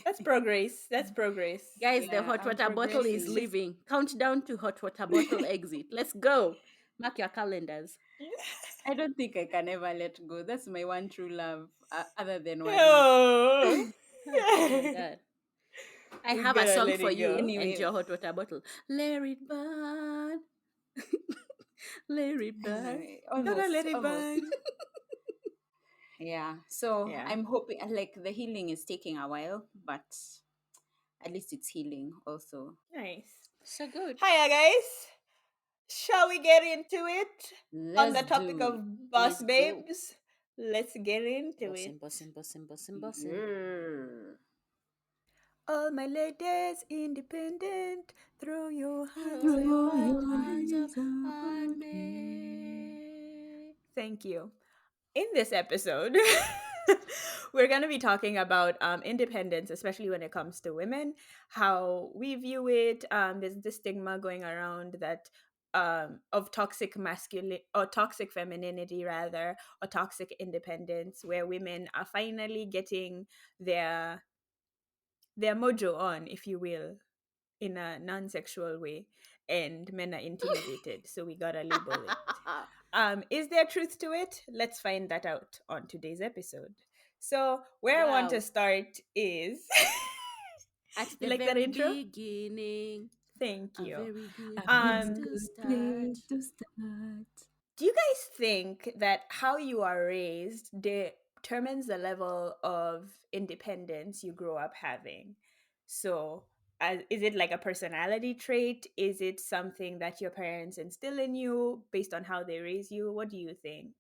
[SPEAKER 1] That's progress. That's progress.
[SPEAKER 3] Guys, the
[SPEAKER 2] Yeah,
[SPEAKER 3] hot
[SPEAKER 2] I'm
[SPEAKER 3] water bottle is
[SPEAKER 2] progressing.
[SPEAKER 1] She's
[SPEAKER 3] leaving. Countdown to hot water bottle exit. Let's go. Mark your calendars.
[SPEAKER 2] I don't think I can ever let go. That's my one true love, other than Wari.
[SPEAKER 1] Oh.
[SPEAKER 3] Oh my god. I
[SPEAKER 1] We
[SPEAKER 3] have a
[SPEAKER 1] gotta
[SPEAKER 3] song
[SPEAKER 1] let
[SPEAKER 3] for
[SPEAKER 1] it
[SPEAKER 3] you
[SPEAKER 1] go.
[SPEAKER 3] and
[SPEAKER 2] Anyway,
[SPEAKER 3] your hot water bottle. Let it burn. Let it burn.
[SPEAKER 1] Gotta
[SPEAKER 2] almost,
[SPEAKER 1] let it
[SPEAKER 2] almost.
[SPEAKER 1] burn.
[SPEAKER 2] Yeah. So
[SPEAKER 1] Yeah.
[SPEAKER 2] I'm hoping, like, the healing is taking a while, but at least it's healing also.
[SPEAKER 1] Nice.
[SPEAKER 3] So good.
[SPEAKER 1] Hiya, guys. Shall we get into it? On
[SPEAKER 2] Let's
[SPEAKER 1] the topic
[SPEAKER 2] do it.
[SPEAKER 1] of boss
[SPEAKER 3] Let's go.
[SPEAKER 1] babes, let's get into it.
[SPEAKER 3] Bossing, bossing, bossing, bossing, bossing.
[SPEAKER 2] Yeah.
[SPEAKER 1] All my ladies, independent, throw your hands
[SPEAKER 3] Throw
[SPEAKER 1] up
[SPEAKER 2] Throw
[SPEAKER 3] your
[SPEAKER 1] at
[SPEAKER 2] your
[SPEAKER 3] hands
[SPEAKER 1] me.
[SPEAKER 3] up
[SPEAKER 2] hands up
[SPEAKER 3] at
[SPEAKER 2] at me.
[SPEAKER 3] me.
[SPEAKER 1] Thank you. In this episode, we're going to be talking about independence, especially when it comes to women, how we view it. There's this stigma going around that of toxic masculine or toxic femininity, rather, or toxic independence, where women are finally getting their their mojo on, if you will, in a non-sexual way, and men are intimidated. So we gotta label it. Is there truth to it? Let's find that out on today's episode. So where I want to
[SPEAKER 3] Wow.
[SPEAKER 1] start is
[SPEAKER 3] At
[SPEAKER 1] you
[SPEAKER 3] the
[SPEAKER 1] like that
[SPEAKER 3] very
[SPEAKER 1] intro?
[SPEAKER 3] beginning,
[SPEAKER 1] Thank
[SPEAKER 3] a
[SPEAKER 1] you.
[SPEAKER 3] very good
[SPEAKER 2] A
[SPEAKER 3] place
[SPEAKER 2] very
[SPEAKER 1] Um,
[SPEAKER 3] to
[SPEAKER 2] good
[SPEAKER 3] start.
[SPEAKER 2] place to start.
[SPEAKER 1] do you guys think that how you are raised determines the level of independence you grow up having? So, is it like a personality trait? Is it something that your parents instill in you based on how they raise you? What do you think?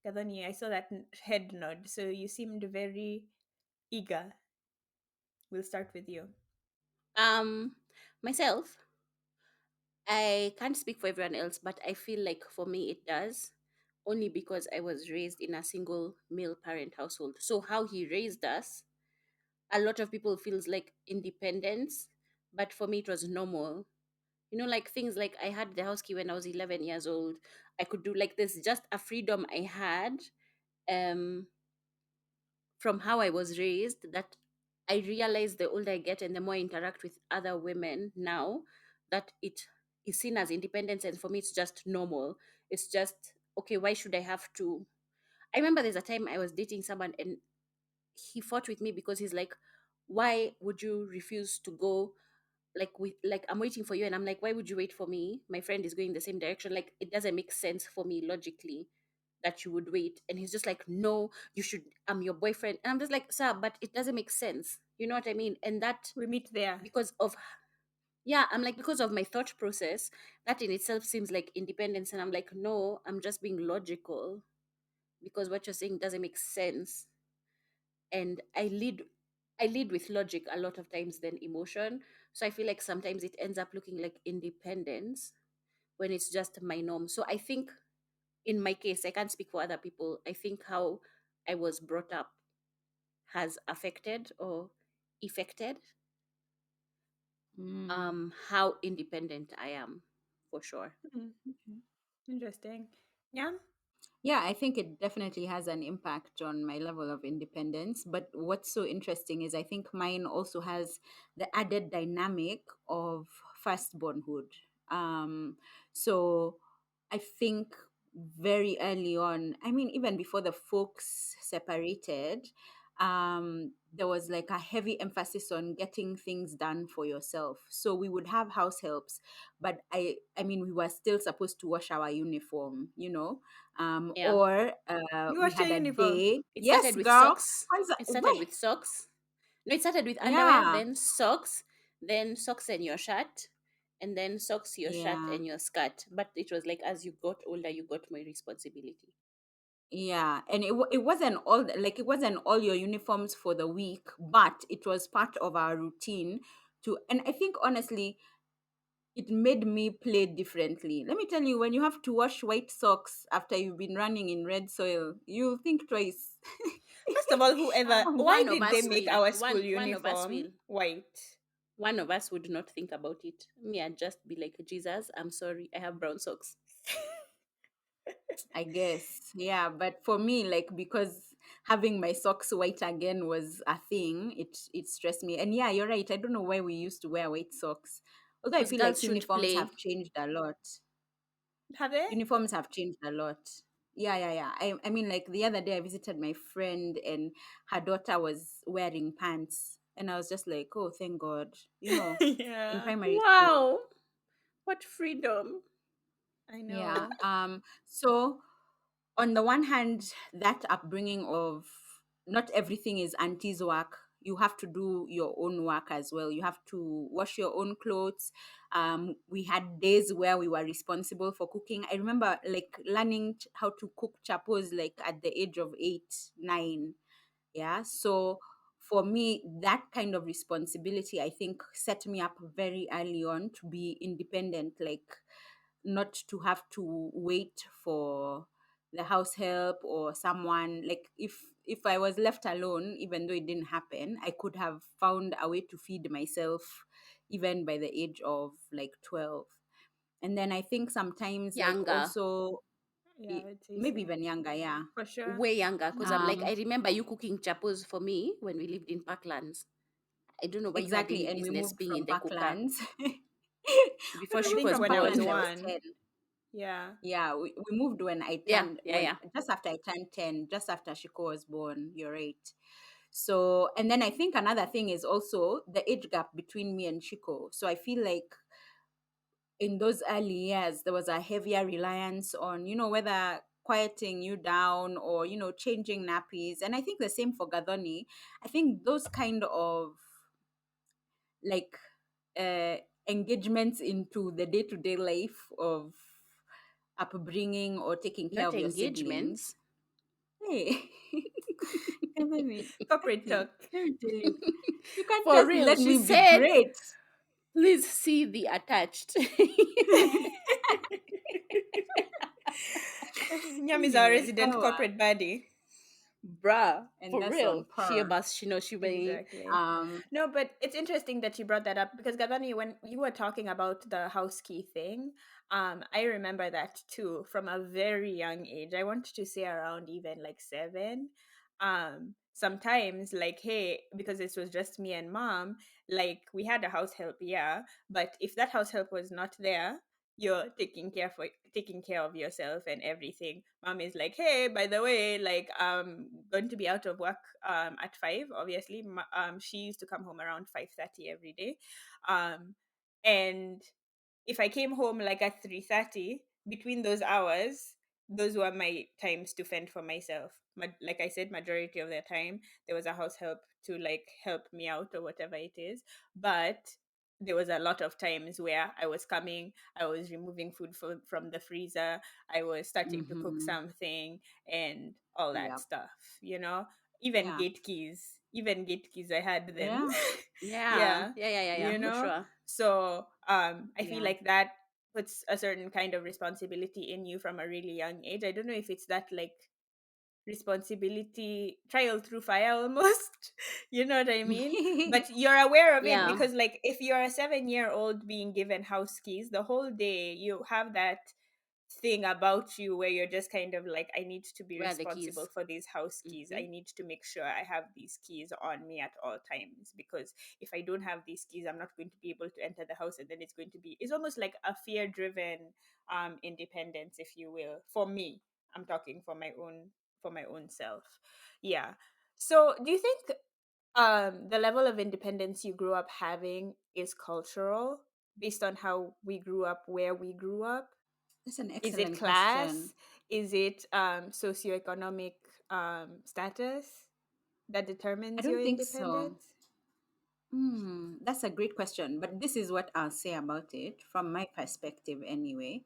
[SPEAKER 1] Kadani, I saw that head nod, so you seemed very eager. We'll start with you.
[SPEAKER 3] Um, Myself, I can't speak for everyone else, but I feel like for me it does. only because I was raised in a single male parent household. So how he raised us, a lot of people feels like independence, but for me it was normal. You know, like things like I had the house key when I was 11 years old. I could do like this, just a freedom I had um from how I was raised, that I realize the older I get and the more I interact with other women now, that it is seen as independence. And for me, it's just normal. It's just, okay, why should I have to? I remember there's a time I was dating someone and he fought with me because he's like, why would you refuse to go? Like I'm waiting for you, and I'm like, why would you wait for me? My friend is going the same direction. Like it doesn't make sense for me logically that you would wait. And he's just like, no, you should, I'm your boyfriend. And I'm just like, sir, but it doesn't make sense. You know what I mean? And that,
[SPEAKER 1] We meet there.
[SPEAKER 3] because of, yeah, I'm like, because of my thought process, that in itself seems like independence. And I'm like, no, I'm just being logical because what you're saying doesn't make sense. And I lead with logic a lot of times than emotion. So I feel like sometimes it ends up looking like independence when it's just my norm. So I think in my case, I can't speak for other people. I think how I was brought up has affected or affected
[SPEAKER 2] Mm.
[SPEAKER 3] how independent I am, for sure.
[SPEAKER 1] Mm, okay. Interesting. Yeah.
[SPEAKER 2] Yeah, I think it definitely has an impact on my level of independence. But what's so interesting is I think mine also has the added dynamic of firstbornhood. Um, so I think very early on, I mean, even before the folks separated, there was like a heavy emphasis on getting things done for yourself. So we would have house helps, but I mean, we were still supposed to wash our uniform,
[SPEAKER 3] Yeah.
[SPEAKER 2] or
[SPEAKER 1] You
[SPEAKER 2] we
[SPEAKER 1] washed your
[SPEAKER 2] had a
[SPEAKER 1] uniform.
[SPEAKER 2] day.
[SPEAKER 3] It
[SPEAKER 2] Yes,
[SPEAKER 3] started with
[SPEAKER 2] girl.
[SPEAKER 3] socks.
[SPEAKER 2] Kwanza,
[SPEAKER 3] It started
[SPEAKER 2] wait.
[SPEAKER 3] with socks. No, it started with underwear,
[SPEAKER 2] Yeah,
[SPEAKER 3] then socks and your shirt, and then socks, your shirt,
[SPEAKER 2] yeah,
[SPEAKER 3] and your skirt. But it was like as you got older, you got more responsibility.
[SPEAKER 2] yeah. And it wasn't all like it wasn't all your uniforms for the week, but it was part of our routine to. And I think honestly, it made me play differently. Let me tell you, when you have to wash white socks after you've been running in red soil, you think twice.
[SPEAKER 1] First of all, whoever, why
[SPEAKER 3] One of
[SPEAKER 1] did they
[SPEAKER 3] us
[SPEAKER 1] make
[SPEAKER 3] will.
[SPEAKER 1] our school
[SPEAKER 3] One of us
[SPEAKER 1] uniform
[SPEAKER 3] will.
[SPEAKER 1] white?
[SPEAKER 3] One of us would not think about it. Me, I'd just be like, Jesus, I'm sorry, I have brown socks.
[SPEAKER 2] I guess. Yeah, but for me, like, because having my socks white again was a thing, it stressed me. And yeah, you're right. I don't know why we used to wear white socks. Although I
[SPEAKER 3] Because
[SPEAKER 2] feel
[SPEAKER 3] girls
[SPEAKER 2] like
[SPEAKER 3] should
[SPEAKER 2] uniforms
[SPEAKER 3] play.
[SPEAKER 2] have changed a lot.
[SPEAKER 1] Have they?
[SPEAKER 2] Uniforms have changed a lot. Yeah, yeah, yeah. I mean, like the other day I visited my friend and her daughter was wearing pants. And I was just like, oh, thank God. In
[SPEAKER 1] Yeah,
[SPEAKER 2] primary school.
[SPEAKER 3] Wow, what freedom!
[SPEAKER 1] I
[SPEAKER 2] Yeah.
[SPEAKER 1] know.
[SPEAKER 2] So on the one hand, that upbringing of not everything is auntie's work. You have to do your own work as well. You have to wash your own clothes. We had days where we were responsible for cooking. I remember like learning how to cook chapos like at the age of 8, 9. Yeah. So for me, that kind of responsibility, I think, set me up very early on to be independent, like not to have to wait for the house help or someone. Like if I was left alone, even though it didn't happen, I could have found a way to feed myself even by the age of like 12. And then I think sometimes like
[SPEAKER 3] Younger,
[SPEAKER 2] also
[SPEAKER 1] Yeah, I'd say
[SPEAKER 2] maybe
[SPEAKER 1] so.
[SPEAKER 2] even younger, yeah.
[SPEAKER 1] For sure.
[SPEAKER 3] way younger. Because I'm like,
[SPEAKER 2] Um
[SPEAKER 3] I remember you cooking chapos for me when we lived in Parklands. I don't know why you had
[SPEAKER 2] exactly,
[SPEAKER 3] any
[SPEAKER 2] and we
[SPEAKER 3] business
[SPEAKER 2] moved
[SPEAKER 3] being in
[SPEAKER 2] from
[SPEAKER 3] the cooker
[SPEAKER 2] Parklands.
[SPEAKER 3] before
[SPEAKER 2] We
[SPEAKER 1] I
[SPEAKER 3] she
[SPEAKER 2] moved
[SPEAKER 1] think
[SPEAKER 3] was
[SPEAKER 2] from
[SPEAKER 1] when I was
[SPEAKER 2] Parklands,
[SPEAKER 3] born.
[SPEAKER 2] I was
[SPEAKER 1] one.
[SPEAKER 2] 10.
[SPEAKER 1] Yeah.
[SPEAKER 2] Yeah, we moved when I
[SPEAKER 3] Yeah,
[SPEAKER 2] turned
[SPEAKER 3] yeah,
[SPEAKER 2] when
[SPEAKER 3] yeah.
[SPEAKER 2] just after I turned 10, just after Shiko was born. You're right. So, and then I think another thing is also the age gap between me and Shiko. So I feel like in those early years there was a heavier reliance on, whether quieting you down or, changing nappies. And I think the same for Gadoni. I think those kind of like uh engagements into the day-to-day life of upbringing or taking care
[SPEAKER 3] Not
[SPEAKER 2] of your siblings.
[SPEAKER 3] engagements.
[SPEAKER 2] Hey, Kevin,
[SPEAKER 1] Corporate talk.
[SPEAKER 2] let me tell you, you can't
[SPEAKER 3] For
[SPEAKER 2] just
[SPEAKER 3] real,
[SPEAKER 2] let
[SPEAKER 3] she
[SPEAKER 2] me be
[SPEAKER 3] said,
[SPEAKER 2] great.
[SPEAKER 3] please see the attached.
[SPEAKER 1] Yam is our
[SPEAKER 2] Women
[SPEAKER 1] resident
[SPEAKER 2] power.
[SPEAKER 1] corporate body.
[SPEAKER 3] Bruh,
[SPEAKER 2] And
[SPEAKER 3] for
[SPEAKER 2] that's on
[SPEAKER 3] real. She
[SPEAKER 2] per.
[SPEAKER 3] bus, she know she may.
[SPEAKER 1] Exactly.
[SPEAKER 2] Um,
[SPEAKER 1] No, but it's interesting that you brought that up because Gadani, when you were talking about the house key thing, I remember that too from a very young age. I want to say around even like 7. Sometimes like, hey, because this was just me and mom, like we had a house help, yeah, but if that house help was not there, you're taking care of yourself and everything. Mom is like, hey, by the way, like I'm going to be out of work at 5. Obviously, she used to come home around 5:30 every day, and if I came home like at 3:30, between those hours, those were my times to fend for myself. Like I said, majority of the time there was a house help to like help me out or whatever it is. But there was a lot of times where I was coming, I was removing food from the freezer, I was starting to cook
[SPEAKER 2] mhm.
[SPEAKER 1] something and all that
[SPEAKER 2] Yep.
[SPEAKER 1] stuff, even
[SPEAKER 2] Yeah.
[SPEAKER 1] gate keys I had then.
[SPEAKER 2] Yeah.
[SPEAKER 3] Yeah,
[SPEAKER 1] Yeah,
[SPEAKER 3] yeah,
[SPEAKER 1] you
[SPEAKER 3] for
[SPEAKER 1] know
[SPEAKER 3] sure.
[SPEAKER 1] so I feel
[SPEAKER 2] Yeah.
[SPEAKER 1] like that puts a certain kind of responsibility in you from a really young age. I don't know if it's that like responsibility trial through fire almost. You know what I mean? But you're aware of it
[SPEAKER 3] Yeah,
[SPEAKER 1] because like if you're a 7-year-old being given house keys the whole day, you have that thing about you where you're just kind of like, I need to be
[SPEAKER 3] where are the
[SPEAKER 1] responsible
[SPEAKER 3] keys?
[SPEAKER 1] for these house keys.
[SPEAKER 3] Mm-hmm.
[SPEAKER 1] I need to make sure I have these keys on me at all times, because if I don't have these keys, I'm not going to be able to enter the house, and then it's almost like a fear driven independence, if you will. For me, I'm talking for my own self. Yeah. So do you think the level of independence you grew up having is cultural, based on how we grew up, where we grew up?
[SPEAKER 2] That's an
[SPEAKER 1] Is it
[SPEAKER 2] excellent question.
[SPEAKER 1] class? Is it socioeconomic status that
[SPEAKER 2] I
[SPEAKER 1] determines your
[SPEAKER 2] don't think so.
[SPEAKER 1] independence?
[SPEAKER 2] That's a great question, but this is what I'll say about it from my perspective anyway.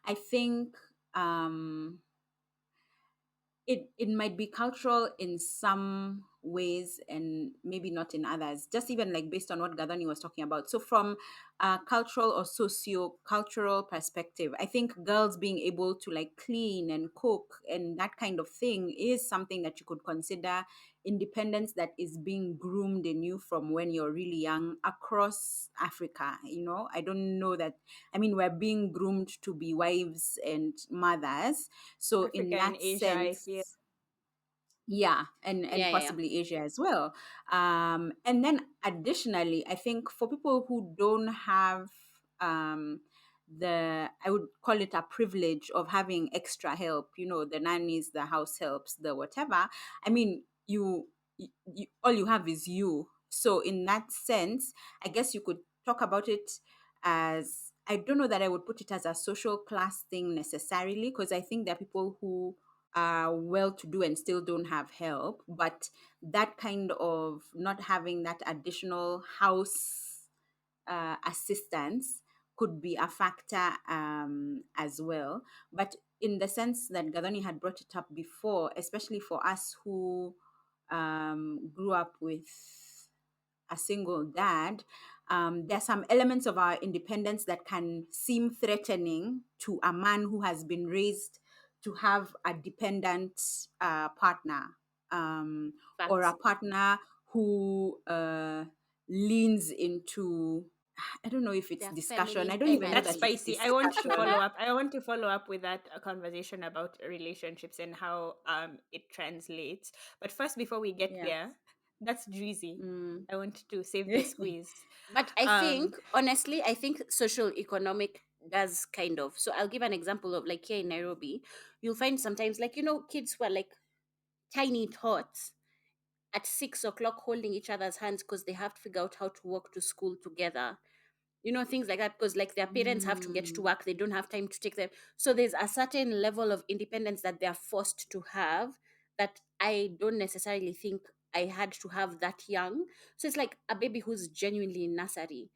[SPEAKER 2] I think um, it might be cultural in some ways and maybe not in others, just even like based on what Gadani was talking about. So from a cultural or socio-cultural perspective, I think girls being able to like clean and cook and that kind of thing is something that you could consider independence that is being groomed in you from when you're really young across Africa. I don't know that, I mean, we're being groomed to be wives and mothers, so
[SPEAKER 1] Africa
[SPEAKER 2] in
[SPEAKER 1] and
[SPEAKER 2] that
[SPEAKER 1] Asia, I
[SPEAKER 2] sense,
[SPEAKER 1] feel.
[SPEAKER 2] yeah, and
[SPEAKER 3] Yeah, yeah, yeah.
[SPEAKER 2] possibly Asia as well. And then additionally, I think for people who don't have um, I would call it a privilege of having extra help, the nannies, the house helps, the whatever. I mean, you all you have is you. So in that sense, I guess you could talk about it as, I don't know that I would put it as a social class thing necessarily, because I think there are people who are well to do and still don't have help, but that kind of not having that additional house assistance could be a factor as well. But in the sense that Gadoni had brought it up before, especially for us who grew up with a single dad, there's some elements of our independence that can seem threatening to a man who has been raised to have a dependent partner, or a
[SPEAKER 3] Facts.
[SPEAKER 2] partner who leans into, I don't know if it's
[SPEAKER 3] Their
[SPEAKER 2] discussion. I
[SPEAKER 3] feminine
[SPEAKER 2] don't even know
[SPEAKER 1] That's
[SPEAKER 2] that
[SPEAKER 3] energy.
[SPEAKER 2] it's
[SPEAKER 1] spicy.
[SPEAKER 2] discussion.
[SPEAKER 1] I want to follow up with that conversation about relationships and how it translates. But first, before we get
[SPEAKER 2] Yeah.
[SPEAKER 1] there, that's juicy.
[SPEAKER 3] Mm.
[SPEAKER 1] I want to save the squeeze.
[SPEAKER 3] But I
[SPEAKER 1] Um,
[SPEAKER 3] think, honestly, I think social economic does kind of. So I'll give an example of like here in Nairobi, you'll find sometimes like, kids who are like tiny tots at 6 o'clock holding each other's hands because they have to figure out how to walk to school together, things like that, because like their parents have to get to
[SPEAKER 2] Mm,
[SPEAKER 3] work, they don't have time to take them. So there's a certain level of independence that they're forced to have that I don't necessarily think I had to have that young. So it's like a baby who's genuinely in nursery,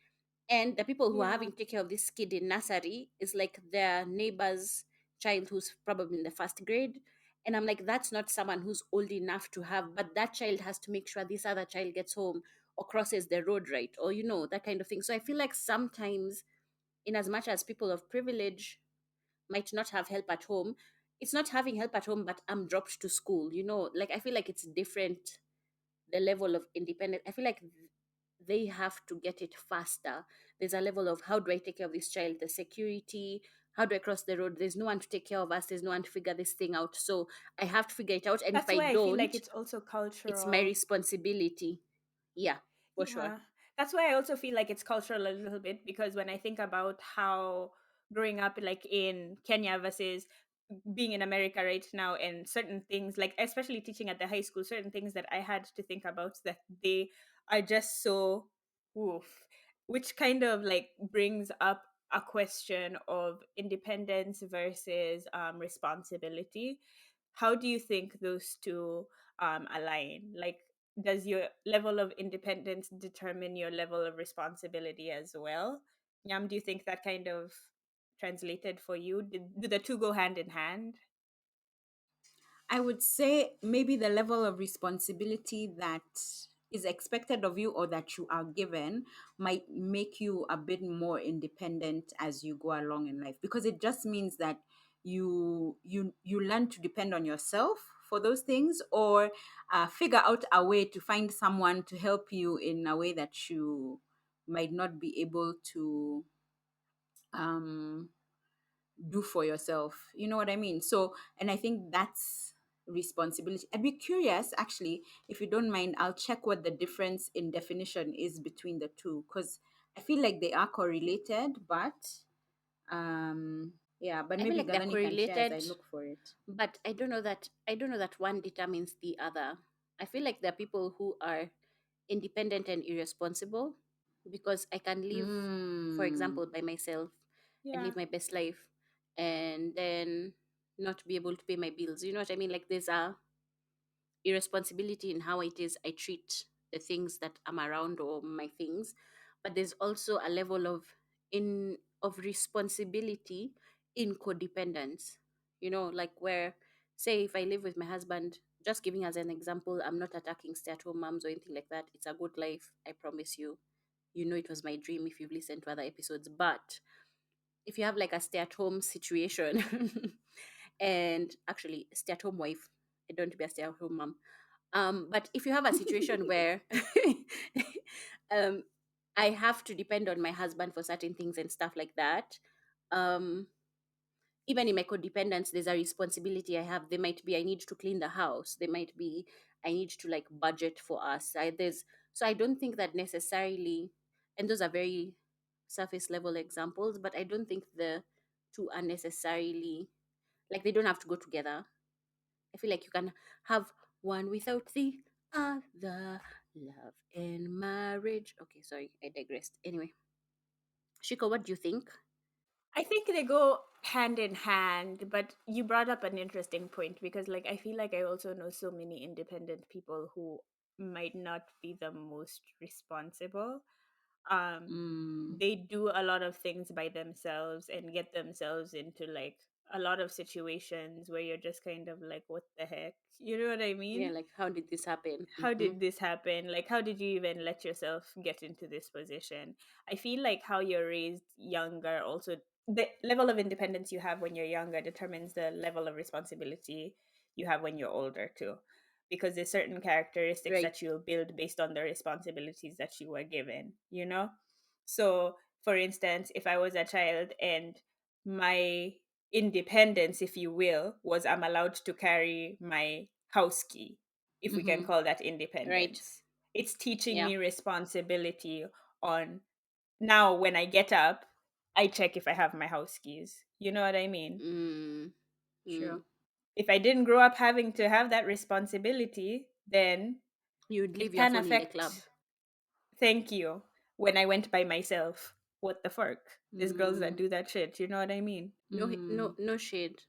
[SPEAKER 3] and the people who are
[SPEAKER 1] yeah.
[SPEAKER 3] having to take care of this kid in nursery is like their neighbor's child who's probably in the first grade. And I'm like, that's not someone who's old enough to have, but that child has to make sure this other child gets home or crosses the road right, or that kind of thing. So I feel like sometimes, in as much as people of privilege might not have help at home, it's not having help at home, but I'm dropped to school, like I feel like it's different, the level of independence. I feel like they have to get it faster. There's a level of, how do I take care of this child, the security, how do I cross the road, there's no one to take care of us, there's no one to figure this thing out, so I have to figure it out, and if
[SPEAKER 1] That's
[SPEAKER 3] I
[SPEAKER 1] why I feel like
[SPEAKER 3] don't,
[SPEAKER 1] it's also
[SPEAKER 3] it's my
[SPEAKER 1] cultural.
[SPEAKER 3] responsibility. Yeah, for sure.
[SPEAKER 1] Yeah. That's why I also feel like it's cultural a little bit, because when I think about how growing up like in Kenya versus being in America right now, and certain things, like especially teaching at the high school, certain things that I had to think about that they are just so woof, which kind of like brings up a question of independence versus responsibility. How do you think those two align? Like, does your level of independence determine your level of responsibility as well? Yam, do you think that kind of translated for you? Do the two go hand in hand?
[SPEAKER 2] I would say maybe the level of responsibility that is expected of you or that you are given might make you a bit more independent as you go along in life, because it just means that you learn to depend on yourself for those things, or figure out a way to find someone to help you in a way that you might not be able to um do for yourself. You know what I mean? So, and I think that's responsibility. I'd be curious, actually, if you don't mind, I'll check what the difference in definition is between the two, because I feel like they are correlated, but yeah, but
[SPEAKER 3] I feel
[SPEAKER 2] maybe
[SPEAKER 3] like they're
[SPEAKER 2] Galani can share as I
[SPEAKER 3] correlated,
[SPEAKER 2] look for it.
[SPEAKER 3] but I don't know that one determines the other. I feel like there are people who are independent and irresponsible, because I can live, for
[SPEAKER 2] Mm.
[SPEAKER 3] example, by myself and
[SPEAKER 1] Yeah.
[SPEAKER 3] live my best life, and then not be able to pay my bills. You know what I mean? Like, there's a irresponsibility in how it is I treat the things that I'm around, or my things, but there's also a level of responsibility in codependence. Like, where, say, if I live with my husband, just giving as an example, I'm not attacking stay-at-home moms or anything like that. It's a good life, I promise you. It was my dream if you've listened to other episodes. But if you have like a stay-at-home situation, and actually stay-at-home wife, I don't want to be a stay-at-home mom. But if you have a situation where um, I have to depend on my husband for certain things and stuff like that, um, even in my codependence, there's a responsibility I have. There might be, I need to clean the house. There might be, I need to like budget for us. So I don't think that necessarily, and those are very surface level examples, but I don't think the two are necessarily, like, they don't have to go together. I feel like you can have one without the other. Love and marriage. Okay, sorry, I digressed. Anyway, Shiko, what do you think?
[SPEAKER 1] I think they go hand in hand, but you brought up an interesting point, because like I feel like I also know so many independent people who might not be the most responsible. Um
[SPEAKER 2] Mm.
[SPEAKER 1] they do a lot of things by themselves and get themselves into like a lot of situations where you're just kind of like, what the heck? You know what I
[SPEAKER 3] Yeah,
[SPEAKER 1] mean?
[SPEAKER 3] like, how did this happen?
[SPEAKER 1] How did this happen? Like, how did you even let yourself get into this position? I feel like how you're raised younger, also the level of independence you have when you're younger determines the level of responsibility you have when you're older too, because there's certain characteristics
[SPEAKER 3] Right.
[SPEAKER 1] that you'll build based on the responsibilities that you were given, you know. So for instance, if I was a child and my independence, if you will, was I'm allowed to carry my house key, if we can
[SPEAKER 2] Mm-hmm.
[SPEAKER 1] call that
[SPEAKER 3] Right.
[SPEAKER 1] independence. It's teaching
[SPEAKER 3] Yeah.
[SPEAKER 1] me responsibility on, now when I get up, I check if I have my house keys. You know what I mean?
[SPEAKER 3] Mm,
[SPEAKER 2] Sure.
[SPEAKER 3] mm.
[SPEAKER 1] If I didn't grow up having to have that responsibility, then
[SPEAKER 3] You would leave
[SPEAKER 1] it
[SPEAKER 3] your
[SPEAKER 1] can
[SPEAKER 3] phone in the club.
[SPEAKER 1] affect, thank you, when I went by myself. What the fuck? There's girls that
[SPEAKER 2] Mm.
[SPEAKER 1] do that shit. You know what I mean?
[SPEAKER 3] No,
[SPEAKER 2] Mm.
[SPEAKER 3] no, no shade.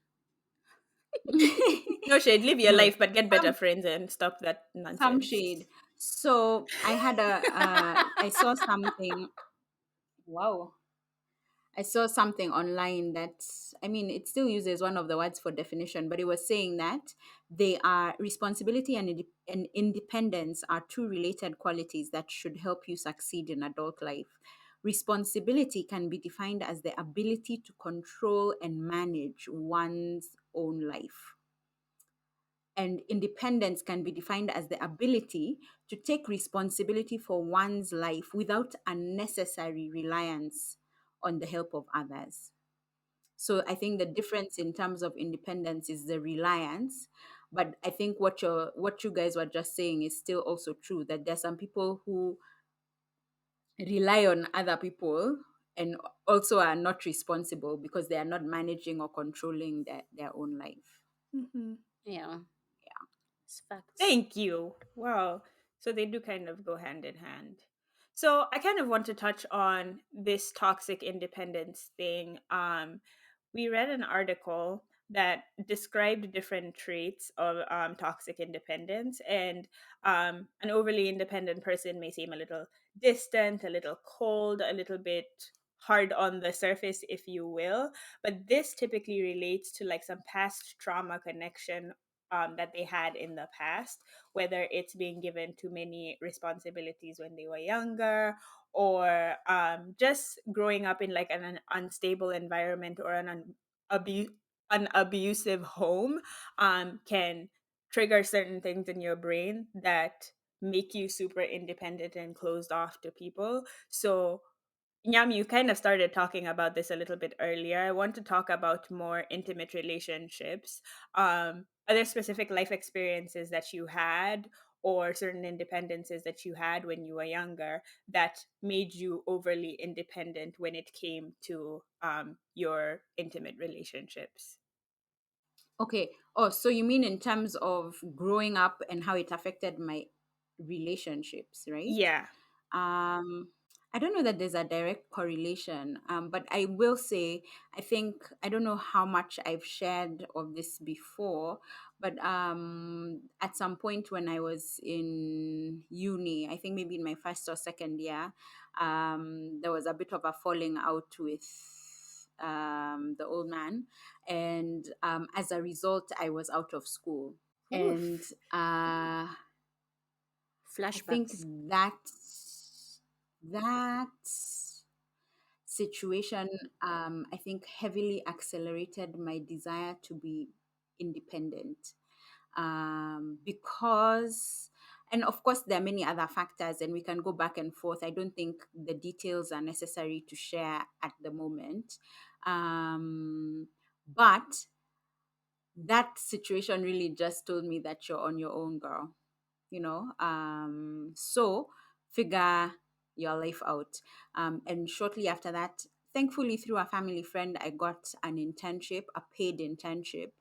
[SPEAKER 1] No shade, live your
[SPEAKER 2] No,
[SPEAKER 1] life, but get better
[SPEAKER 2] some
[SPEAKER 1] friends and stop that
[SPEAKER 2] some
[SPEAKER 1] nonsense.
[SPEAKER 2] shade. So I had I saw something. Wow. I saw something online that, I mean, it still uses one of the words for definition, but it was saying that they are responsibility and independence are two related qualities that should help you succeed in adult life. responsibility can be defined as the ability to control and manage one's own life. And independence can be defined as the ability to take responsibility for one's life without unnecessary reliance on the help of others. So I think the difference in terms of independence is the reliance. But I think what you guys were just saying is still also true, that there's some people who rely on other people and also are not responsible because they are not managing or controlling their own life.
[SPEAKER 1] Mhm.
[SPEAKER 3] Yeah. It's facts.
[SPEAKER 1] Thank you. Wow. So they do kind of go hand in hand. So I kind of want to touch on this toxic independence thing. We read an article that described different traits of toxic independence, and an overly independent person may seem a little distant, a little cold, a little bit hard on the surface, if you will. But this typically relates to like some past trauma connection that they had in the past, whether it's being given too many responsibilities when they were younger, or just growing up in like an unstable environment, or an abusive home can trigger certain things in your brain that make you super independent and closed off to people. So Nyam, you kind of started talking about this a little bit earlier. I want to talk about more intimate relationships. Are there specific life experiences that you had, or certain independences that you had when you were younger, that made you overly independent when it came to your intimate relationships?
[SPEAKER 2] Okay. Oh, so you mean in terms of growing up and how it affected my relationships, right?
[SPEAKER 1] Yeah.
[SPEAKER 2] Um, I don't know that there's a direct correlation, but I will say, I think, I don't know how much I've shared of this before, but at some point when I was in uni, I think maybe in my first or second year, there was a bit of a falling out with the old man. And as a result, I was out of school. And
[SPEAKER 1] Oof.
[SPEAKER 2] I think
[SPEAKER 3] Flashbacks.
[SPEAKER 2] that situation, I think, heavily accelerated my desire to be independent. Because, and of course, there are many other factors, and we can go back and forth. I don't think the details are necessary to share at the moment. But that situation really just told me that you're on your own, girl. So figure your life out. And shortly after that, thankfully through a family friend, I got an internship, a paid internship.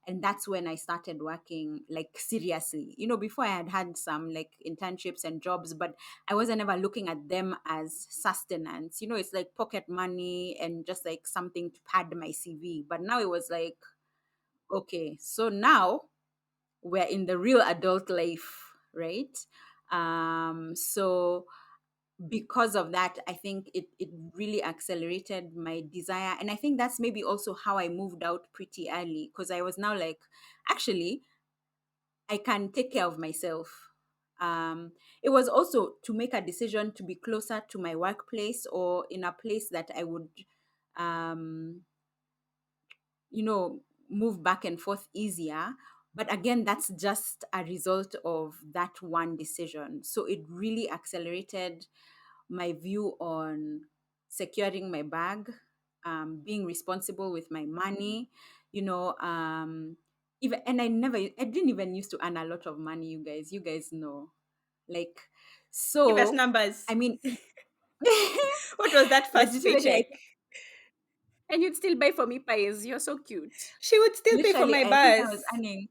[SPEAKER 2] And that's when I started working, like, seriously. Before I had had some like internships and jobs, but I wasn't ever looking at them as sustenance. It's like pocket money and just like something to pad my CV. But now it was like, okay, so now we're in the real adult life, right? So because of that, I think it really accelerated my desire. And I think that's maybe also how I moved out pretty early, because I was now like, actually, I can take care of myself. It was also to make a decision to be closer to my workplace, or in a place that I would um, move back and forth easier. But again, that's just a result of that one decision. So it really accelerated my view on securing my bag, being responsible with my money, even, and I didn't even used to earn a lot of money, you guys know. Like,
[SPEAKER 1] Give us
[SPEAKER 2] so,
[SPEAKER 1] numbers.
[SPEAKER 2] I mean,
[SPEAKER 1] What was that first
[SPEAKER 2] legitimately,
[SPEAKER 1] paycheck?
[SPEAKER 3] And you'd still buy for me pies. You're so cute.
[SPEAKER 1] She would still pay for
[SPEAKER 2] literally,
[SPEAKER 1] my
[SPEAKER 2] I think I
[SPEAKER 1] bus.
[SPEAKER 2] was earning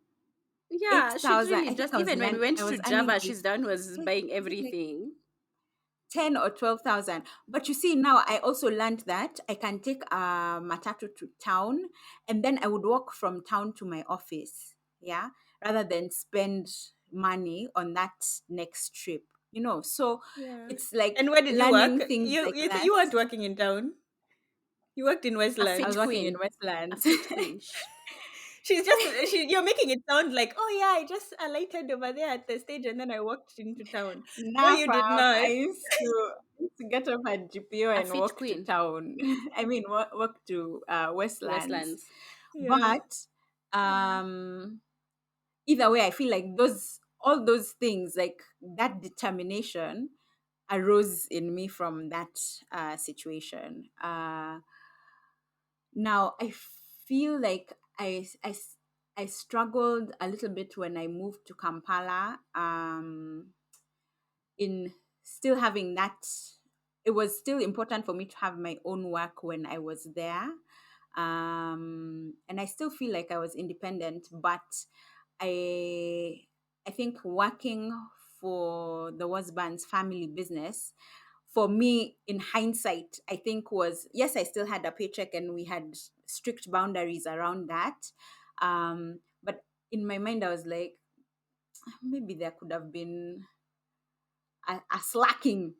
[SPEAKER 3] Yeah, she'd
[SPEAKER 2] 8,000.
[SPEAKER 3] really
[SPEAKER 2] I think
[SPEAKER 3] just, even when we went
[SPEAKER 2] I
[SPEAKER 3] to
[SPEAKER 2] was earning
[SPEAKER 3] Java, she's the one who was
[SPEAKER 2] like,
[SPEAKER 3] buying
[SPEAKER 2] is it like
[SPEAKER 3] everything.
[SPEAKER 2] 10 or 12,000? But you see, now I also learned that I can take a matatu to town, and then I would walk from town to my office, yeah, rather than spend money on that next trip. So
[SPEAKER 1] Yeah.
[SPEAKER 2] it's like
[SPEAKER 1] And where did you work?
[SPEAKER 2] learning things like that.
[SPEAKER 1] You weren't working in town. You worked in
[SPEAKER 3] A
[SPEAKER 2] I
[SPEAKER 1] Westland.
[SPEAKER 2] was
[SPEAKER 3] fit
[SPEAKER 2] working in
[SPEAKER 3] queen. A
[SPEAKER 2] Westlands.
[SPEAKER 3] fit queen.
[SPEAKER 1] You're making it sound like, oh yeah, I just alighted over there at the stage and then I walked into town. No,
[SPEAKER 2] Nah,
[SPEAKER 1] you did
[SPEAKER 2] fam,
[SPEAKER 1] not.
[SPEAKER 2] I used to. to get off at GPO
[SPEAKER 3] A
[SPEAKER 2] and
[SPEAKER 3] fit
[SPEAKER 2] walk to
[SPEAKER 3] queen.
[SPEAKER 2] town. I mean, walk to Westlands.
[SPEAKER 3] Westlands.
[SPEAKER 1] Yeah.
[SPEAKER 2] But um, either way, I feel like all those things, like that determination, arose in me from that situation. Now I feel like I struggled a little bit when I moved to Kampala. In still having that, it was still important for me to have my own work when I was there. And I still feel like I was independent, but I I think working for the Wasban's family business, for me, in hindsight, I think was, yes, I still had a paycheck and we had strict boundaries around that. But in my mind, I was like, maybe there could have been a slacking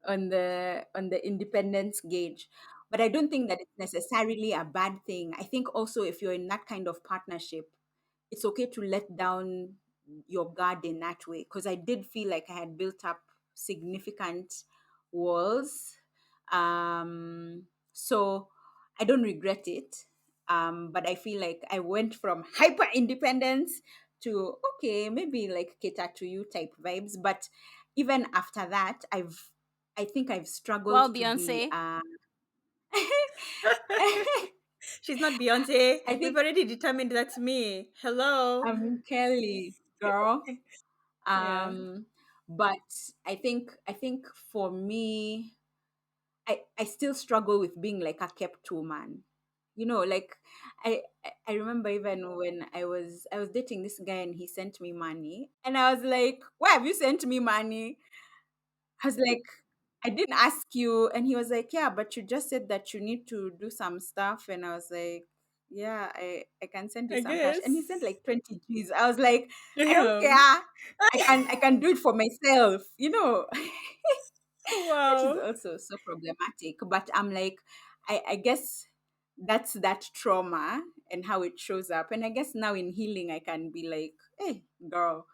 [SPEAKER 2] on the independence gauge. But I don't think that it's necessarily a bad thing. I think also, if you're in that kind of partnership, it's okay to let down your guard in that way, because I did feel like I had built up significant walls. So I don't regret it. But I feel like I went from hyper independence to, okay, maybe like cater to you type vibes. But even after that, I think I've struggled
[SPEAKER 3] Wow,
[SPEAKER 2] to be
[SPEAKER 3] Beyonce.
[SPEAKER 1] She's not Beyonce.
[SPEAKER 2] I
[SPEAKER 1] We've
[SPEAKER 2] think
[SPEAKER 1] already determined that's me. Hello.
[SPEAKER 2] I'm Kelly, girl.
[SPEAKER 1] Yeah.
[SPEAKER 2] Um, but I think for me, I still struggle with being like a kept woman. Like I remember even when I was dating this guy and he sent me money and I was like, why have you sent me money? I was like, I didn't ask you. And he was like, yeah, but you just said that you need to do some stuff. And I was like, yeah, I can send you
[SPEAKER 1] I
[SPEAKER 2] some cash. And he
[SPEAKER 1] guess.
[SPEAKER 2] sent like 20 G's. I was like, I don't care.
[SPEAKER 1] Damn.
[SPEAKER 2] I can do it for myself. Which is
[SPEAKER 1] Wow.
[SPEAKER 2] also so problematic. But I'm like, I guess that's that trauma and how it shows up. And I guess now in healing, I can be like, hey, girl,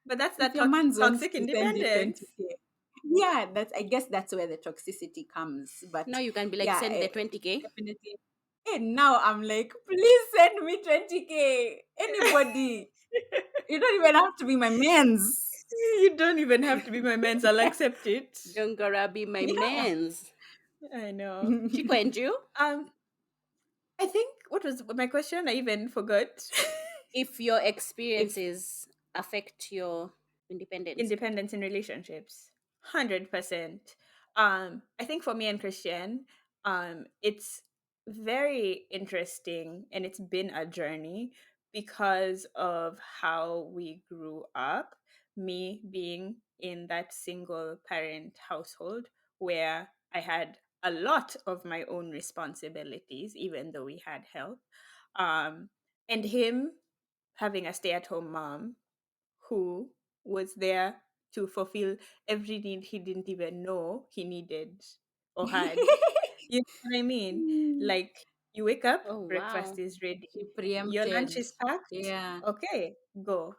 [SPEAKER 1] But that's
[SPEAKER 2] if
[SPEAKER 1] that
[SPEAKER 2] your man wants
[SPEAKER 1] toxic
[SPEAKER 2] to send you
[SPEAKER 1] independence.
[SPEAKER 2] 20K, yeah, I guess that's where the toxicity comes. But
[SPEAKER 3] Now you can be like,
[SPEAKER 2] yeah,
[SPEAKER 3] send the 20K.
[SPEAKER 2] definitely. And now I'm like, please send me 20K. Anybody. You don't even have to be my man's.
[SPEAKER 1] You don't even have to be my man's. I'll accept it.
[SPEAKER 3] Don't gotta be my
[SPEAKER 2] Yeah.
[SPEAKER 3] mans.
[SPEAKER 1] I know.
[SPEAKER 3] Chico and you,
[SPEAKER 1] Um, I think what was my question? I even forgot.
[SPEAKER 3] if your
[SPEAKER 2] If
[SPEAKER 3] experiences affect your independence.
[SPEAKER 1] Independence in relationships, 100%. I think for me and Christian, it's very interesting and it's been a journey because of how we grew up. Me being in that single parent household where I had a lot of my own responsibilities, even though we had help. um, and him having a stay-at-home mom who was there to fulfill every need he didn't even know he needed or had. You know what I mean? Like, you wake up,
[SPEAKER 3] Oh
[SPEAKER 1] breakfast
[SPEAKER 3] wow.
[SPEAKER 1] is ready,
[SPEAKER 2] she
[SPEAKER 1] your lunch
[SPEAKER 2] preempted.
[SPEAKER 1] is packed.
[SPEAKER 2] Yeah.
[SPEAKER 1] Okay, go.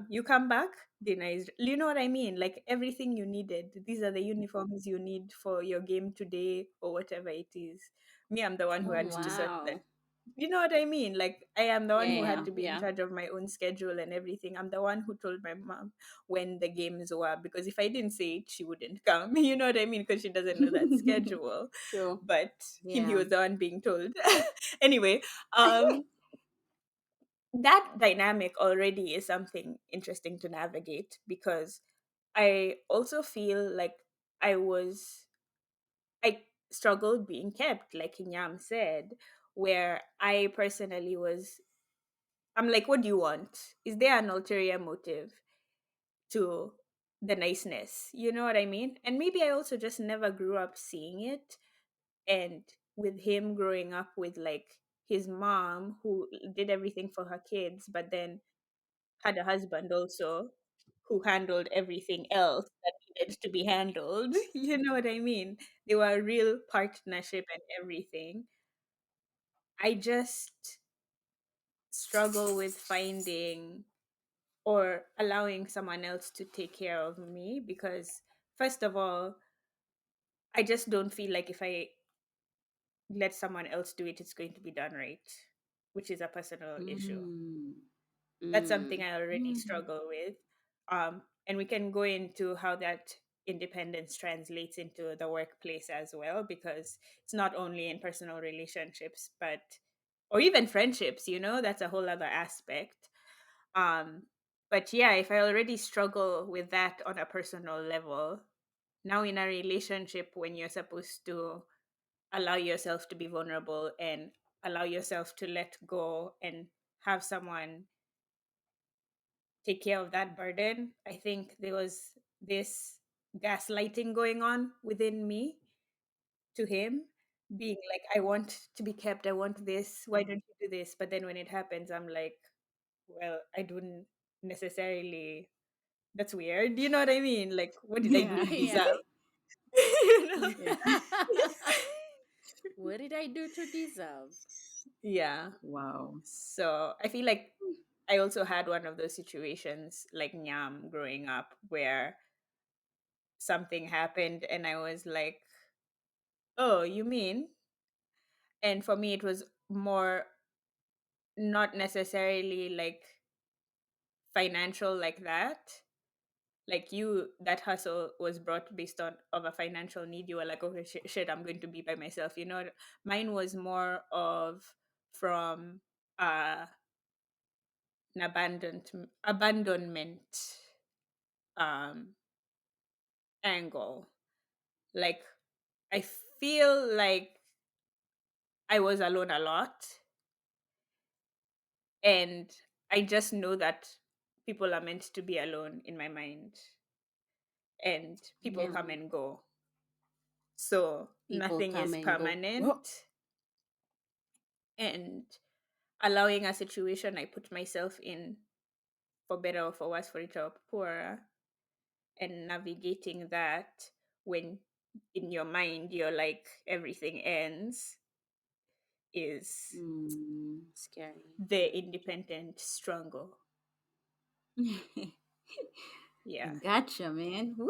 [SPEAKER 1] You come back, dinner is. You know what I mean? Like everything you needed. These are the uniforms you need for your game today or whatever it is. Me, I'm the one who
[SPEAKER 3] Oh
[SPEAKER 1] had to sort that.
[SPEAKER 3] wow.
[SPEAKER 1] You know what I mean? Like I am the one
[SPEAKER 3] Yeah,
[SPEAKER 1] who had
[SPEAKER 3] yeah,
[SPEAKER 1] to be in
[SPEAKER 3] yeah.
[SPEAKER 1] charge of my own schedule and everything. I'm the one who told my mom when the games were, because if I didn't say it, she wouldn't come. You know what I mean? Because she doesn't know that schedule.
[SPEAKER 3] True.
[SPEAKER 1] But he
[SPEAKER 2] Yeah.
[SPEAKER 1] was the one being told. Anyway, um, that dynamic already is something interesting to navigate because I also feel like I was I struggled being kept, like Inyam said, where I personally was. I'm like, what do you want? Is there an ulterior motive to the niceness? You know what I mean? And maybe I also just never grew up seeing it. And with him growing up with like his mom who did everything for her kids, but then had a husband also who handled everything else that needed to be handled. You know what I mean? They were a real partnership and everything. I just struggle with finding or allowing someone else to take care of me because, first of all, I just don't feel like if I let someone else do it, it's going to be done right, which is a personal issue.
[SPEAKER 3] Mm.
[SPEAKER 1] That's something
[SPEAKER 3] Mm.
[SPEAKER 1] I already
[SPEAKER 2] Mm.
[SPEAKER 1] struggle with. And we can go into how that independence translates into the workplace as well, because it's not only in personal relationships, but or even friendships, that's a whole other aspect. Um, but yeah, if I already struggle with that on a personal level, now in a relationship when you're supposed to allow yourself to be vulnerable and allow yourself to let go and have someone take care of that burden, I think there was this gaslighting going on within me to him, being like, I want to be kept, I want this, why don't you do this? But then when it happens, I'm like, well, I don't necessarily, that's weird. You know what I mean? Like, what did I do
[SPEAKER 2] Yeah.
[SPEAKER 1] to
[SPEAKER 3] Yeah.
[SPEAKER 1] deserve? you know?
[SPEAKER 2] Yeah.
[SPEAKER 3] What did I do to deserve?
[SPEAKER 1] Yeah.
[SPEAKER 2] Wow.
[SPEAKER 1] So I feel like I also had one of those situations like Nyam growing up where something happened and I was like, oh, you mean? And for me, it was more not necessarily like financial like that. Like you, that hustle was brought based on of a financial need. You were like, okay, shit, I'm going to be by myself. Mine was more of from an abandonment um angle. Like I feel like I was alone a lot, and I just know that people are meant to be alone in my mind, and people
[SPEAKER 2] Yeah.
[SPEAKER 1] come and go. So
[SPEAKER 3] People
[SPEAKER 1] nothing
[SPEAKER 3] come
[SPEAKER 1] is
[SPEAKER 3] and go. Oh.
[SPEAKER 1] permanent, and allowing a situation I put myself in, for better or for worse, for richer or poorer, and navigating that when in your mind you're like everything ends, is
[SPEAKER 2] Mm.
[SPEAKER 3] Scary.
[SPEAKER 1] the independent struggle. Yeah.
[SPEAKER 2] Gotcha, man. Woo.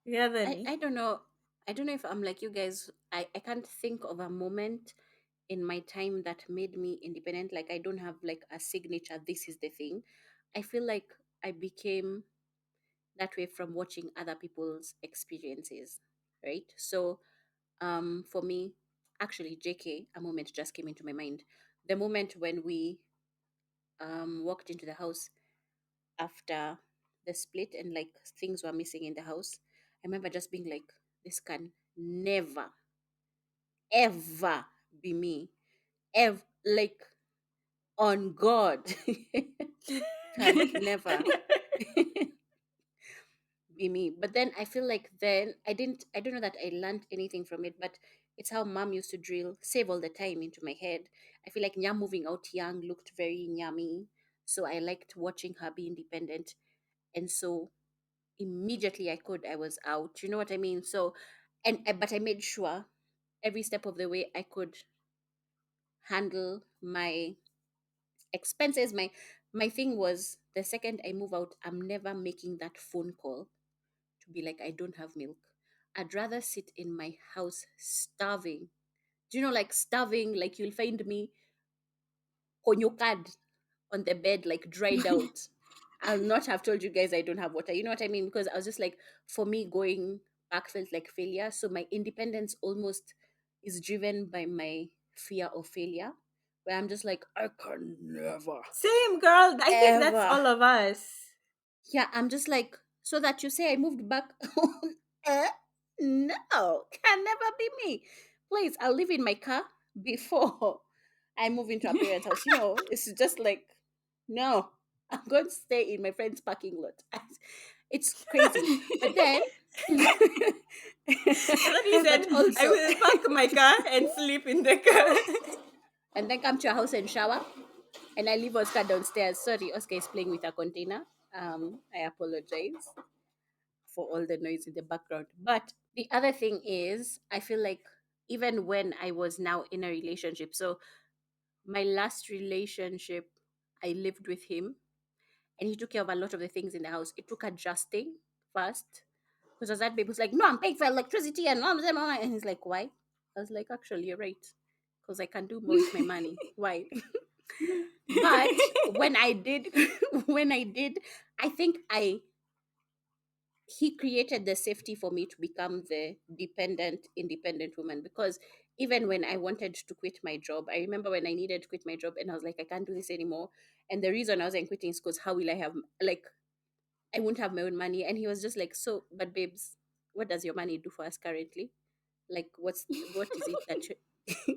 [SPEAKER 1] Yeah,
[SPEAKER 3] I
[SPEAKER 1] Dani.
[SPEAKER 3] don't know. I don't know if I'm like you guys. I can't think of a moment in my time that made me independent. Like I don't have like a signature, this is the thing. I feel like I became that way from watching other people's experiences. Right. So for me, actually JK, a moment just came into my mind. The moment when we walked into the house after the split and like things were missing in the house. I remember just being like, this can never, ever be me. Ever, like on God, can never be me. But then I feel like then I don't know that I learned anything from it, but it's how mom used to drill save all the time into my head. I feel like Nyam moving out young looked very nyammy. So I liked watching her be independent. And so immediately I was out. You know what I mean? So, but I made sure every step of the way I could handle my expenses. My thing was the second I move out, I'm never making that phone call to be like I don't have milk. I'd rather sit in my house starving. Do you know, like starving? Like you'll find me konyokad on the bed, like dried out. I'll not have told you guys I don't have water. You know what I mean? Because I was just like, for me, going back felt like failure. So my independence almost is driven by my fear of failure, where I'm just like, I can never,
[SPEAKER 1] Same, girl. I think that's
[SPEAKER 3] ever.
[SPEAKER 1] all of us.
[SPEAKER 3] Yeah, I'm just like, so that you say I moved back. uh, no, can never be me. Please, I'll live in my car before I move into a parent's house. You know, it's just like, no, I'm going to stay in my friend's parking lot. It's crazy. But then,
[SPEAKER 1] That he
[SPEAKER 3] but
[SPEAKER 1] said, I
[SPEAKER 3] also,
[SPEAKER 1] will park my car and sleep in the car.
[SPEAKER 3] and then come to your house and shower. And I leave Oscar downstairs. Sorry, Oscar is playing with a container. I apologize for all the noise in the background. But the other thing is, I feel like even when I was now in a relationship, so my last relationship, I lived with him and he took care of a lot of the things in the house. It took adjusting first. Because that babe was like, no, I'm paying for electricity and blah, blah, blah. And he's like, why? I was like, actually, you're right. Because I can do more with my money. Why? But when I did, when I did, I think he created the safety for me to become the dependent, independent woman. Because even when I wanted to quit my job, I remember when I needed to quit my job and I was like, I can't do this anymore. And the reason I wasn't quitting is because how will I have, like, I won't have my own money. And he was just like, so, but babes, what does your money do for us currently? Like, what is it that you,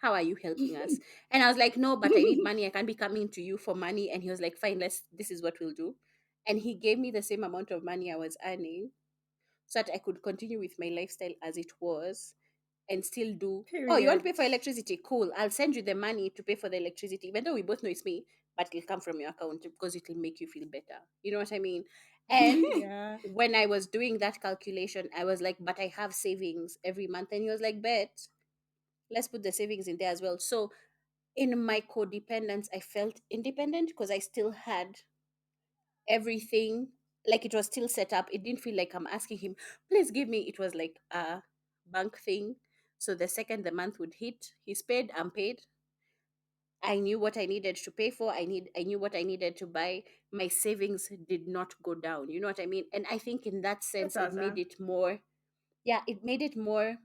[SPEAKER 3] how are you helping us? And I was like, no, but I need money. I can't be coming to you for money. And he was like, fine, this is what we'll do. And he gave me the same amount of money I was earning so that I could continue with my lifestyle as it was and still do. Oh, you want to
[SPEAKER 1] Period.
[SPEAKER 3] pay for electricity? Cool. I'll send you the money to pay for the electricity, even though we both know it's me, but it'll come from your account because it'll make you feel better. You know what I mean? And
[SPEAKER 1] Yeah.
[SPEAKER 3] when I was doing that calculation, I was like, but I have savings every month. And he was like, bet, let's put the savings in there as well. So in my codependence, I felt independent because I still had everything, like it was still set up. It didn't feel like I'm asking him, please give me. It was like a bank thing. So the second the month would hit, he's paid, I'm paid. I knew what I needed to pay for. I knew what I needed to buy. My savings did not go down. You know what I mean? And I think in that
[SPEAKER 1] That's
[SPEAKER 3] sense it made
[SPEAKER 1] awesome.
[SPEAKER 3] it more, yeah, it made it more,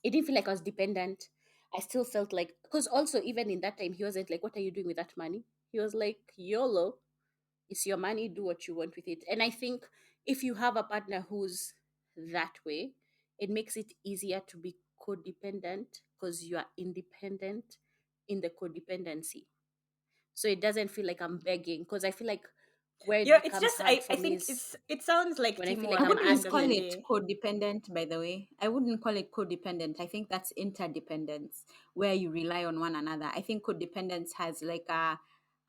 [SPEAKER 3] it didn't feel like I was dependent. I still felt like, because also even in that time he wasn't like, what are you doing with that money? He was like, YOLO, it's your money, do what you want with it. And I think if you have a partner who's that way, it makes it easier to be codependent because you are independent in the codependency. So it doesn't feel like I'm begging, because I feel like where it
[SPEAKER 1] Yeah, it's
[SPEAKER 3] becomes
[SPEAKER 1] just
[SPEAKER 3] hard
[SPEAKER 1] I
[SPEAKER 3] for me
[SPEAKER 1] think
[SPEAKER 3] is
[SPEAKER 1] it sounds like
[SPEAKER 3] when I feel
[SPEAKER 2] I
[SPEAKER 3] like
[SPEAKER 1] teamwork
[SPEAKER 3] I'm
[SPEAKER 1] at the end
[SPEAKER 2] wouldn't
[SPEAKER 1] of
[SPEAKER 2] call
[SPEAKER 1] the
[SPEAKER 3] asking.
[SPEAKER 2] it
[SPEAKER 1] day.
[SPEAKER 2] codependent, by the way. I wouldn't call it codependent. I think that's interdependence, where you rely on one another. I think codependence has like a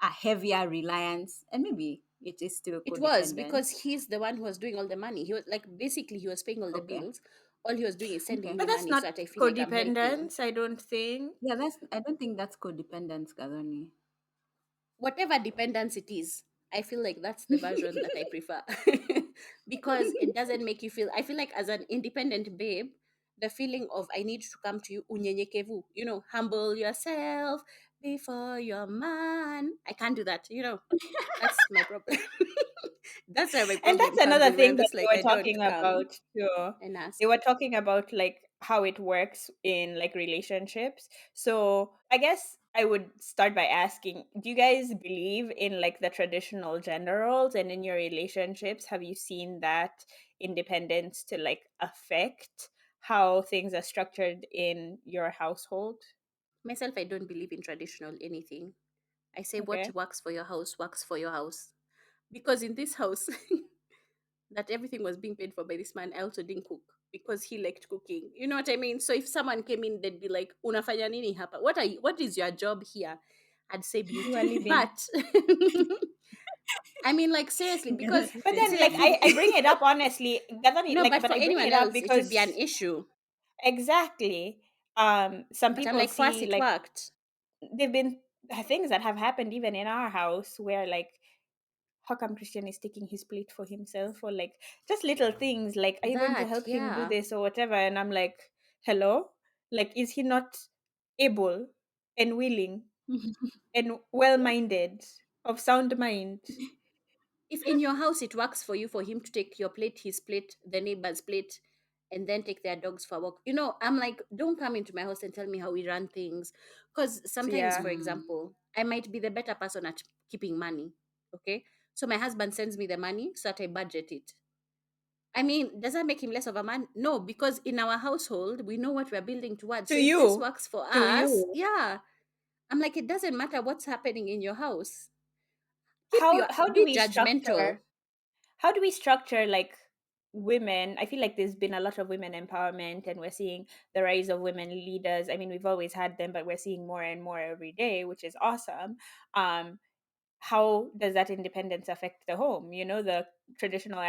[SPEAKER 2] heavier reliance, and maybe it is still
[SPEAKER 3] It was
[SPEAKER 2] codependent.
[SPEAKER 3] because he's the one who was doing all the money. He was like, basically he was paying all the
[SPEAKER 2] Okay,
[SPEAKER 3] bills. All he was doing is sending
[SPEAKER 2] okay.
[SPEAKER 3] me
[SPEAKER 1] But that's
[SPEAKER 3] money so
[SPEAKER 1] not
[SPEAKER 3] that I feel like I'm helping.
[SPEAKER 1] codependence, I don't think.
[SPEAKER 2] Yeah, that's. I don't think that's codependence, Gazoni.
[SPEAKER 3] Whatever dependence it is, I feel like that's the version that I prefer. Because it doesn't make you feel, I feel like as an independent babe, the feeling of I need to come to you, unyenyekevu, humble yourself before your man. I can't do that, that's my problem. That's where my
[SPEAKER 1] And
[SPEAKER 3] problem
[SPEAKER 1] that's
[SPEAKER 3] comes
[SPEAKER 1] another
[SPEAKER 3] in, where
[SPEAKER 1] thing
[SPEAKER 3] I'm
[SPEAKER 1] that
[SPEAKER 3] just
[SPEAKER 1] they
[SPEAKER 3] like,
[SPEAKER 1] were
[SPEAKER 3] I don't
[SPEAKER 1] talking
[SPEAKER 3] come
[SPEAKER 1] about too.
[SPEAKER 3] and ask.
[SPEAKER 1] They were talking about like how it works in like relationships. So I guess I would start by asking, do you guys believe in like the traditional gender roles, and in your relationships, have you seen that independence to like affect how things are structured in your household?
[SPEAKER 3] Myself, I don't believe in traditional anything. I say what
[SPEAKER 1] Okay.
[SPEAKER 3] works for your house works for your house. Because in this house, that everything was being paid for by this man, I also didn't cook because he liked cooking. You know what I mean? So if someone came in, they'd be like, "Unafanya nini hapa? What is your job here?" I'd say
[SPEAKER 1] You are
[SPEAKER 3] beauty.
[SPEAKER 1] living.
[SPEAKER 3] But I mean, like, seriously, because
[SPEAKER 1] But then like
[SPEAKER 3] seriously,
[SPEAKER 1] I bring it up honestly,
[SPEAKER 3] no,
[SPEAKER 1] like,
[SPEAKER 3] but
[SPEAKER 1] but
[SPEAKER 3] for
[SPEAKER 1] I bring
[SPEAKER 3] anyone
[SPEAKER 1] it up
[SPEAKER 3] else, it would be an
[SPEAKER 1] because
[SPEAKER 3] issue.
[SPEAKER 1] exactly. Some
[SPEAKER 3] But I'm
[SPEAKER 1] people
[SPEAKER 3] like, for us,
[SPEAKER 1] see
[SPEAKER 3] it
[SPEAKER 1] like
[SPEAKER 3] worked.
[SPEAKER 1] there've been things that have happened even in our house where like how come Christian is taking his plate for himself, or like just little things like are you going to
[SPEAKER 3] That,
[SPEAKER 1] help him do
[SPEAKER 3] yeah.
[SPEAKER 1] this or whatever, and I'm like, hello, like is he not able and willing and well-minded, of sound mind?
[SPEAKER 3] If in your house it works for you for him to take your plate, his plate, the neighbor's plate, and then take their dogs for a walk, I'm like, don't come into my house and tell me how we run things. Because sometimes,
[SPEAKER 1] Yeah.
[SPEAKER 3] for
[SPEAKER 2] Mm.
[SPEAKER 3] example, I might be the better person at keeping money. Okay. So my husband sends me the money so that I budget it. I mean, does that make him less of a man? No, because in our household, we know what we're building towards.
[SPEAKER 1] To
[SPEAKER 3] So if this
[SPEAKER 1] you.
[SPEAKER 3] works for
[SPEAKER 1] To
[SPEAKER 3] us,
[SPEAKER 1] you.
[SPEAKER 3] yeah. I'm like, it doesn't matter what's happening in your house.
[SPEAKER 1] How do
[SPEAKER 3] Be
[SPEAKER 1] we structure
[SPEAKER 3] judgmental.
[SPEAKER 1] how do we structure like women? I feel like there's been a lot of women empowerment, and we're seeing the rise of women leaders. I mean, we've always had them, but we're seeing more and more every day, which is awesome. um how does that independence affect the home, the traditional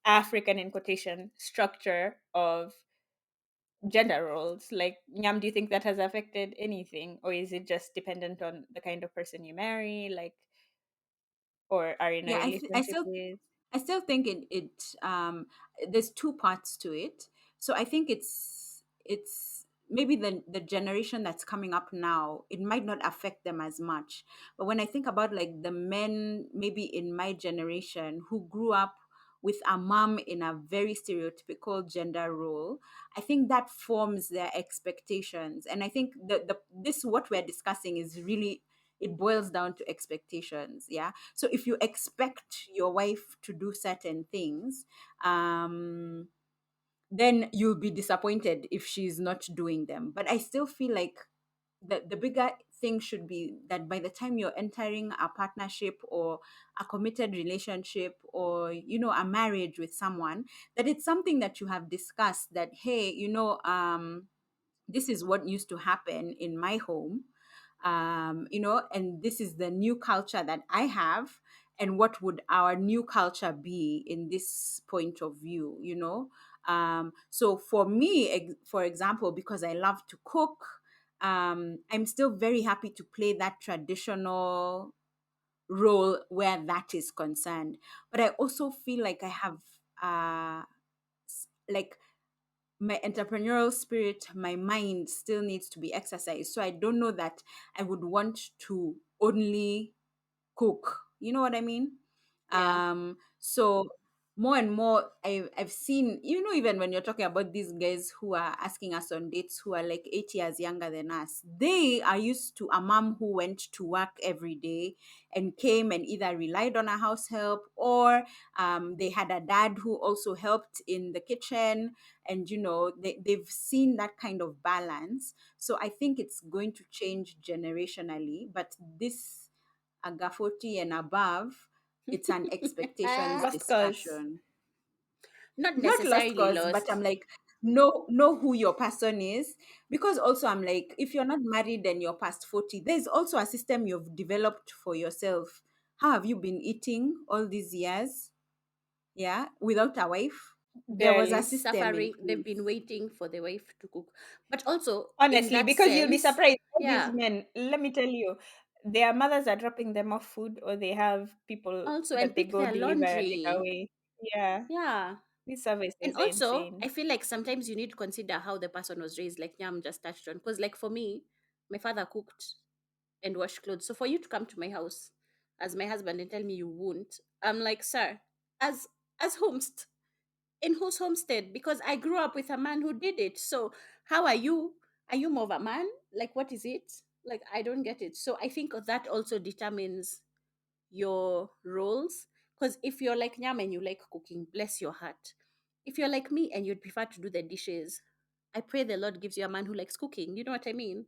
[SPEAKER 1] African in quotation structure of gender roles? Like, Nyam, do you think that has affected anything, or is it just dependent on the kind of person you marry, like, or are in a
[SPEAKER 2] Yeah, I
[SPEAKER 1] relationship
[SPEAKER 2] still
[SPEAKER 1] with?
[SPEAKER 2] I still think there's two parts to it. So I think it's maybe the generation that's coming up now, it might not affect them as much. But when I think about like the men maybe in my generation who grew up with a mom in a very stereotypical gender role, I think that forms their expectations. And I think the this what we're discussing is really, it boils down to expectations. Yeah. So if you expect your wife to do certain things, then you'll be disappointed if she's not doing them. But I still feel like the bigger thing should be that by the time you're entering a partnership or a committed relationship, or a marriage with someone, that it's something that you have discussed, that hey, this is what used to happen in my home, and this is the new culture that I have, and what would our new culture be in this point of view, so for me, for example, because I love to cook, I'm still very happy to play that traditional role where that is concerned. But I also feel like I have like my entrepreneurial spirit, my mind still needs to be exercised. So I don't know that I would want to only cook. You know what I mean?
[SPEAKER 3] Yeah.
[SPEAKER 2] So more and more, I've seen, even when you're talking about these guys who are asking us on dates, who are like 8 years younger than us, they are used to a mom who went to work every day and came and either relied on a house help, or they had a dad who also helped in the kitchen. And they've seen that kind of balance. So I think it's going to change generationally, but this aga 40 and above, it's an expectations
[SPEAKER 1] Lost cause.
[SPEAKER 2] discussion.
[SPEAKER 3] Not
[SPEAKER 2] Not lost
[SPEAKER 3] necessarily
[SPEAKER 2] cause, but I'm
[SPEAKER 3] lost.
[SPEAKER 2] like, know who your person is. Because also I'm like, if you're not married and you're past 40, there's also a system you've developed for yourself. How have you been eating all these years? Yeah, without a wife? There was a
[SPEAKER 1] Barely.
[SPEAKER 2] system in
[SPEAKER 3] Suffering, they've
[SPEAKER 2] place.
[SPEAKER 3] been waiting for the wife to cook. But also, in
[SPEAKER 1] Honestly,
[SPEAKER 3] that
[SPEAKER 1] because you'll be
[SPEAKER 3] sense,
[SPEAKER 1] surprised. All these
[SPEAKER 3] yeah,
[SPEAKER 1] men, let me tell you, their mothers are dropping them off food, or they have people
[SPEAKER 3] also, and
[SPEAKER 1] that they
[SPEAKER 3] pick
[SPEAKER 1] go
[SPEAKER 3] their
[SPEAKER 1] deliver, take
[SPEAKER 3] laundry.
[SPEAKER 1] away. Yeah,
[SPEAKER 3] Yeah.
[SPEAKER 1] these
[SPEAKER 3] And
[SPEAKER 1] services are
[SPEAKER 3] also,
[SPEAKER 1] insane.
[SPEAKER 3] I feel like sometimes you need to consider how the person was raised, like Nyam just touched on. Because, like, for me, my father cooked and washed clothes. So, for you to come to my house as my husband and tell me you won't, I'm like, sir, as homest, in whose homestead? Because I grew up with a man who did it. So, how are you? Are you more of a man? Like, what is it? Like, I don't get it. So, I think that also determines your roles. Because if you're like Nyam and you like cooking, bless your heart. If you're like me and you'd prefer to do the dishes, I pray the Lord gives you a man who likes cooking. You know what I mean?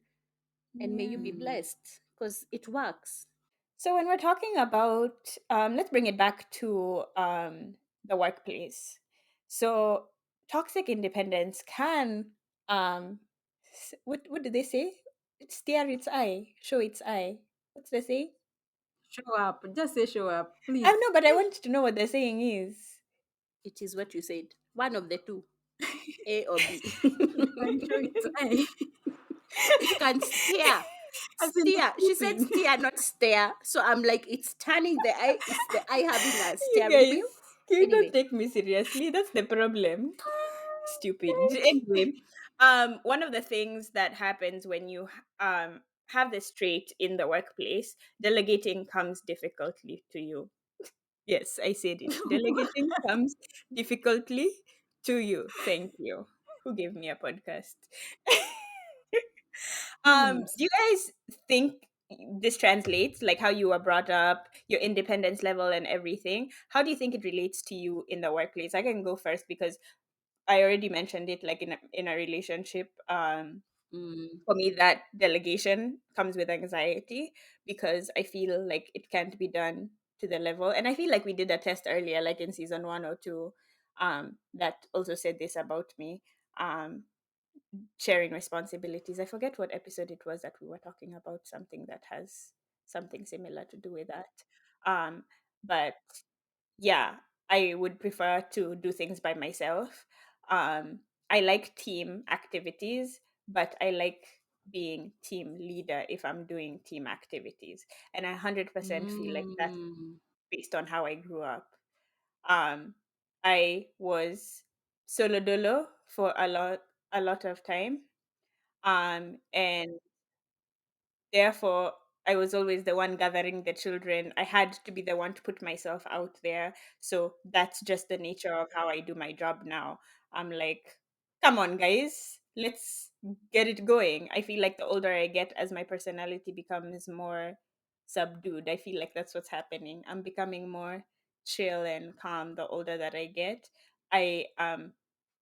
[SPEAKER 3] And may you be
[SPEAKER 1] Yeah.
[SPEAKER 2] Mm.
[SPEAKER 3] blessed because it works.
[SPEAKER 1] So when we're talking about, let's bring it back to the workplace. So toxic independence can, what did they say? Stare its eye, show its eye. What's the saying?
[SPEAKER 2] Show up. Just say show up,
[SPEAKER 1] I
[SPEAKER 2] please.
[SPEAKER 1] know, but I wanted to know what the saying is.
[SPEAKER 3] It is what you said. One of the two, A or B.
[SPEAKER 2] It can show its eye.
[SPEAKER 3] It can steer.
[SPEAKER 2] As in
[SPEAKER 3] Steer. She said
[SPEAKER 2] pooping.
[SPEAKER 3] steer, not stare. So I'm like, it's turning the eye. It's the eye having a
[SPEAKER 1] You
[SPEAKER 3] steering
[SPEAKER 1] guys,
[SPEAKER 3] wheel.
[SPEAKER 1] you don't
[SPEAKER 3] Anyway,
[SPEAKER 1] take me seriously. That's the problem. Stupid. Anyway, one of the things that happens when you have this trait in the workplace, delegating comes difficultly to you. Yes, I said it. Delegating comes difficultly to you. Thank you. Who gave me a podcast?
[SPEAKER 2] Humans.
[SPEAKER 1] Do you guys think this translates, like how you were brought up, your independence level and everything? How do you think it relates to you in the workplace? I can go first because I already mentioned it, like in a relationship.
[SPEAKER 3] mm,
[SPEAKER 1] For me, that delegation comes with anxiety because I feel like it can't be done to the level. And I feel like we did a test earlier, like in season 1 or 2, that also said this about me. Sharing responsibilities. I forget what episode it was that we were talking about something that has something similar to do with that. Um, but yeah, I would prefer to do things by myself. I like team activities, but I like being team leader if I'm doing team activities. And I 100% feel like that's
[SPEAKER 3] mm.
[SPEAKER 1] based on how I grew up. Um, I was solo dolo for a lot of time. And therefore, I was always the one gathering the children. I had to be the one to put myself out there. So that's just the nature of how I do my job now. I'm like, come on, guys, let's get it going. I feel like the older I get, as my personality becomes more subdued, I feel like that's what's happening. I'm becoming more chill and calm the older that I get. I am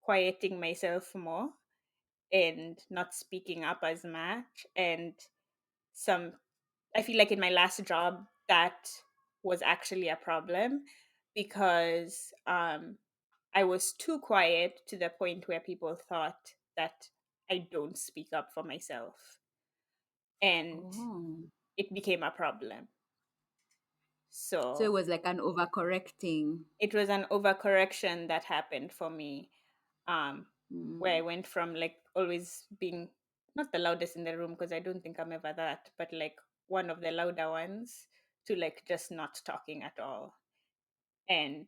[SPEAKER 1] quieting myself more and not speaking up as much. And some I feel like in my last job that was actually a problem because I was too quiet to the point where people thought that I don't speak up for myself, and
[SPEAKER 2] Oh.
[SPEAKER 1] it became a problem.
[SPEAKER 2] So it
[SPEAKER 1] So
[SPEAKER 2] was like an overcorrecting.
[SPEAKER 1] it was an overcorrection that happened for me, um, where I
[SPEAKER 2] Mm.
[SPEAKER 1] went from like always being not the loudest in the room, because I don't think I'm ever that, but like one of the louder ones, to like just not talking at all. And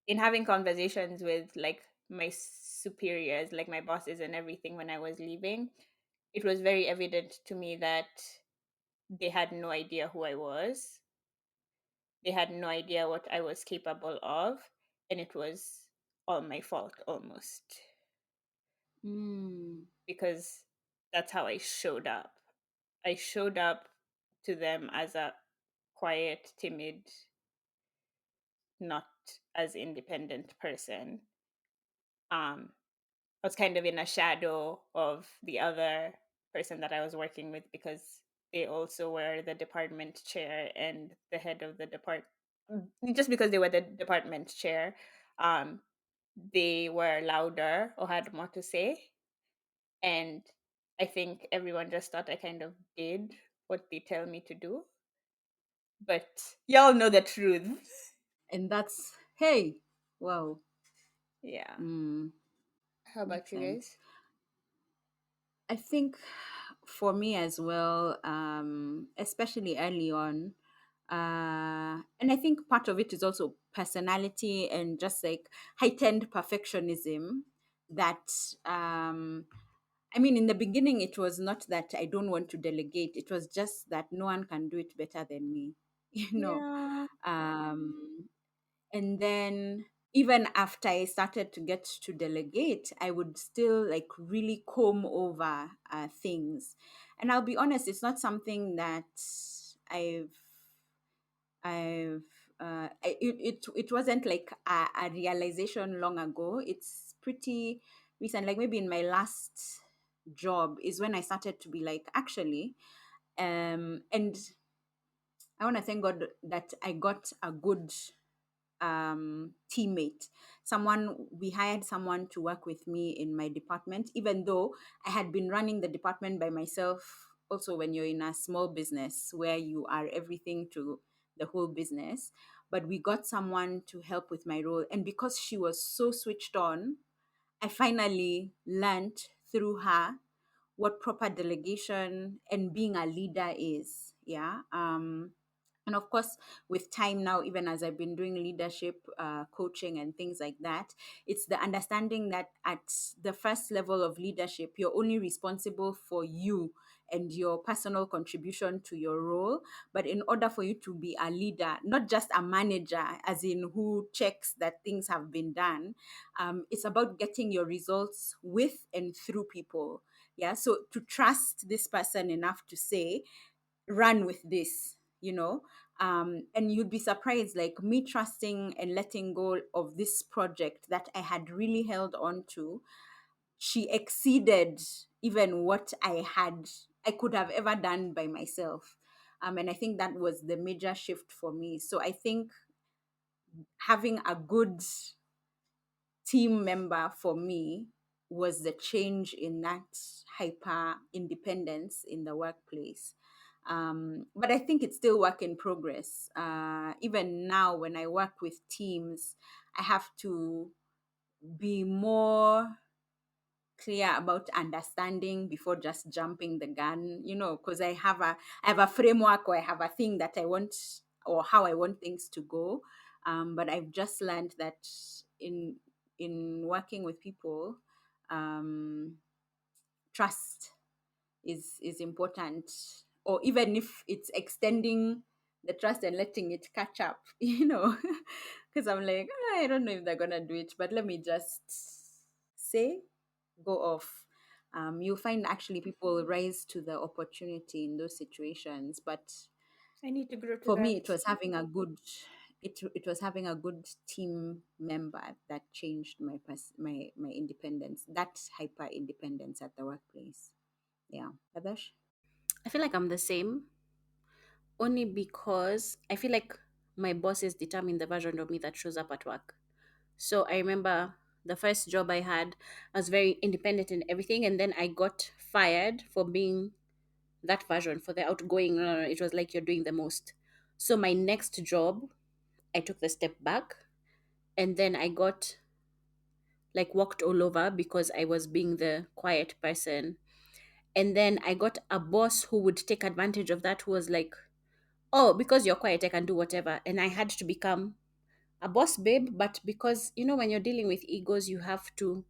[SPEAKER 1] in having conversations with like my superiors, like my bosses and everything when I was leaving, it was very evident to me that they had no idea who I was. They had no idea what I was capable of. And it was all my fault almost,
[SPEAKER 2] Mm.
[SPEAKER 1] because that's how I showed up. I showed up to them as a quiet, timid, not as independent person. I was kind of in a shadow of the other person that I was working with, because they also were the department chair and the head of the department. Just because they were the department chair, um, they were louder or had more to say. And I think everyone just thought I kind of did what they tell me to do. But y'all know the truth.
[SPEAKER 2] And that's, hey, wow.
[SPEAKER 1] Yeah.
[SPEAKER 2] Mm.
[SPEAKER 1] How about
[SPEAKER 2] Makes
[SPEAKER 1] you
[SPEAKER 2] sense.
[SPEAKER 1] guys?
[SPEAKER 2] I think for me as well, especially early on, and I think part of it is also personality and just like heightened perfectionism. That I mean, in the beginning, it was not that I don't want to delegate. It was just that no one can do it better than me, you know.
[SPEAKER 1] Yeah.
[SPEAKER 2] Um, and then even after I started to get to delegate, I would still like really comb over things. And I'll be honest, it's not something that I've I've it wasn't like a realization long ago. It's pretty recent. Like maybe in my last job is when I started to be like, actually, and I want to thank God that I got a good teammate. Someone, we hired someone to work with me in my department, even though I had been running the department by myself. Also, when you're in a small business where you are everything to the whole business, but we got someone to help with my role. And because she was so switched on, I finally learned through her what proper delegation and being a leader is. Yeah. And of course, with time now, even as I've been doing leadership coaching and things like that, it's the understanding that at the first level of leadership, you're only responsible for you and your personal contribution to your role. But in order for you to be a leader, not just a manager, as in who checks that things have been done, it's about getting your results with and through people. Yeah. So to trust this person enough to say, run with this, you know. And you'd be surprised, like me trusting and letting go of this project that I had really held on to, she exceeded even what I could have ever done by myself. And I think that was the major shift for me. So I think having a good team member for me was the change in that hyper independence in the workplace. But I think it's still work in progress. Even now, when I work with teams, I have to be more clear about understanding before just jumping the gun, you know, because I have a framework, or I have a thing that I want, or how I want things to go. But I've just learned that in in working with people, um, trust is important, or even if it's extending the trust and letting it catch up, because I'm like, "Ah, I don't know if they're gonna do it, but let me just say go off." You'll find actually people rise to the opportunity in those situations, but
[SPEAKER 1] I need to grow to
[SPEAKER 2] for me
[SPEAKER 1] that.
[SPEAKER 2] it was having a good it was having a good team member that changed my independence, that hyper independence at the workplace. Yeah. Adash?
[SPEAKER 3] I feel like I'm the same, only because I feel like my bosses determine the version of me that shows up at work. So I remember the first job I had, I was very independent in everything, and then I got fired for being that version, for the outgoing. No, no, no, it was like you're doing the most. So my next job, I took the step back, and then I got like walked all over because I was being the quiet person. And then I got a boss who would take advantage of that, who was like, oh, because you're quiet, I can do whatever. And I had to become a boss babe, but because, when you're dealing with egos, you have to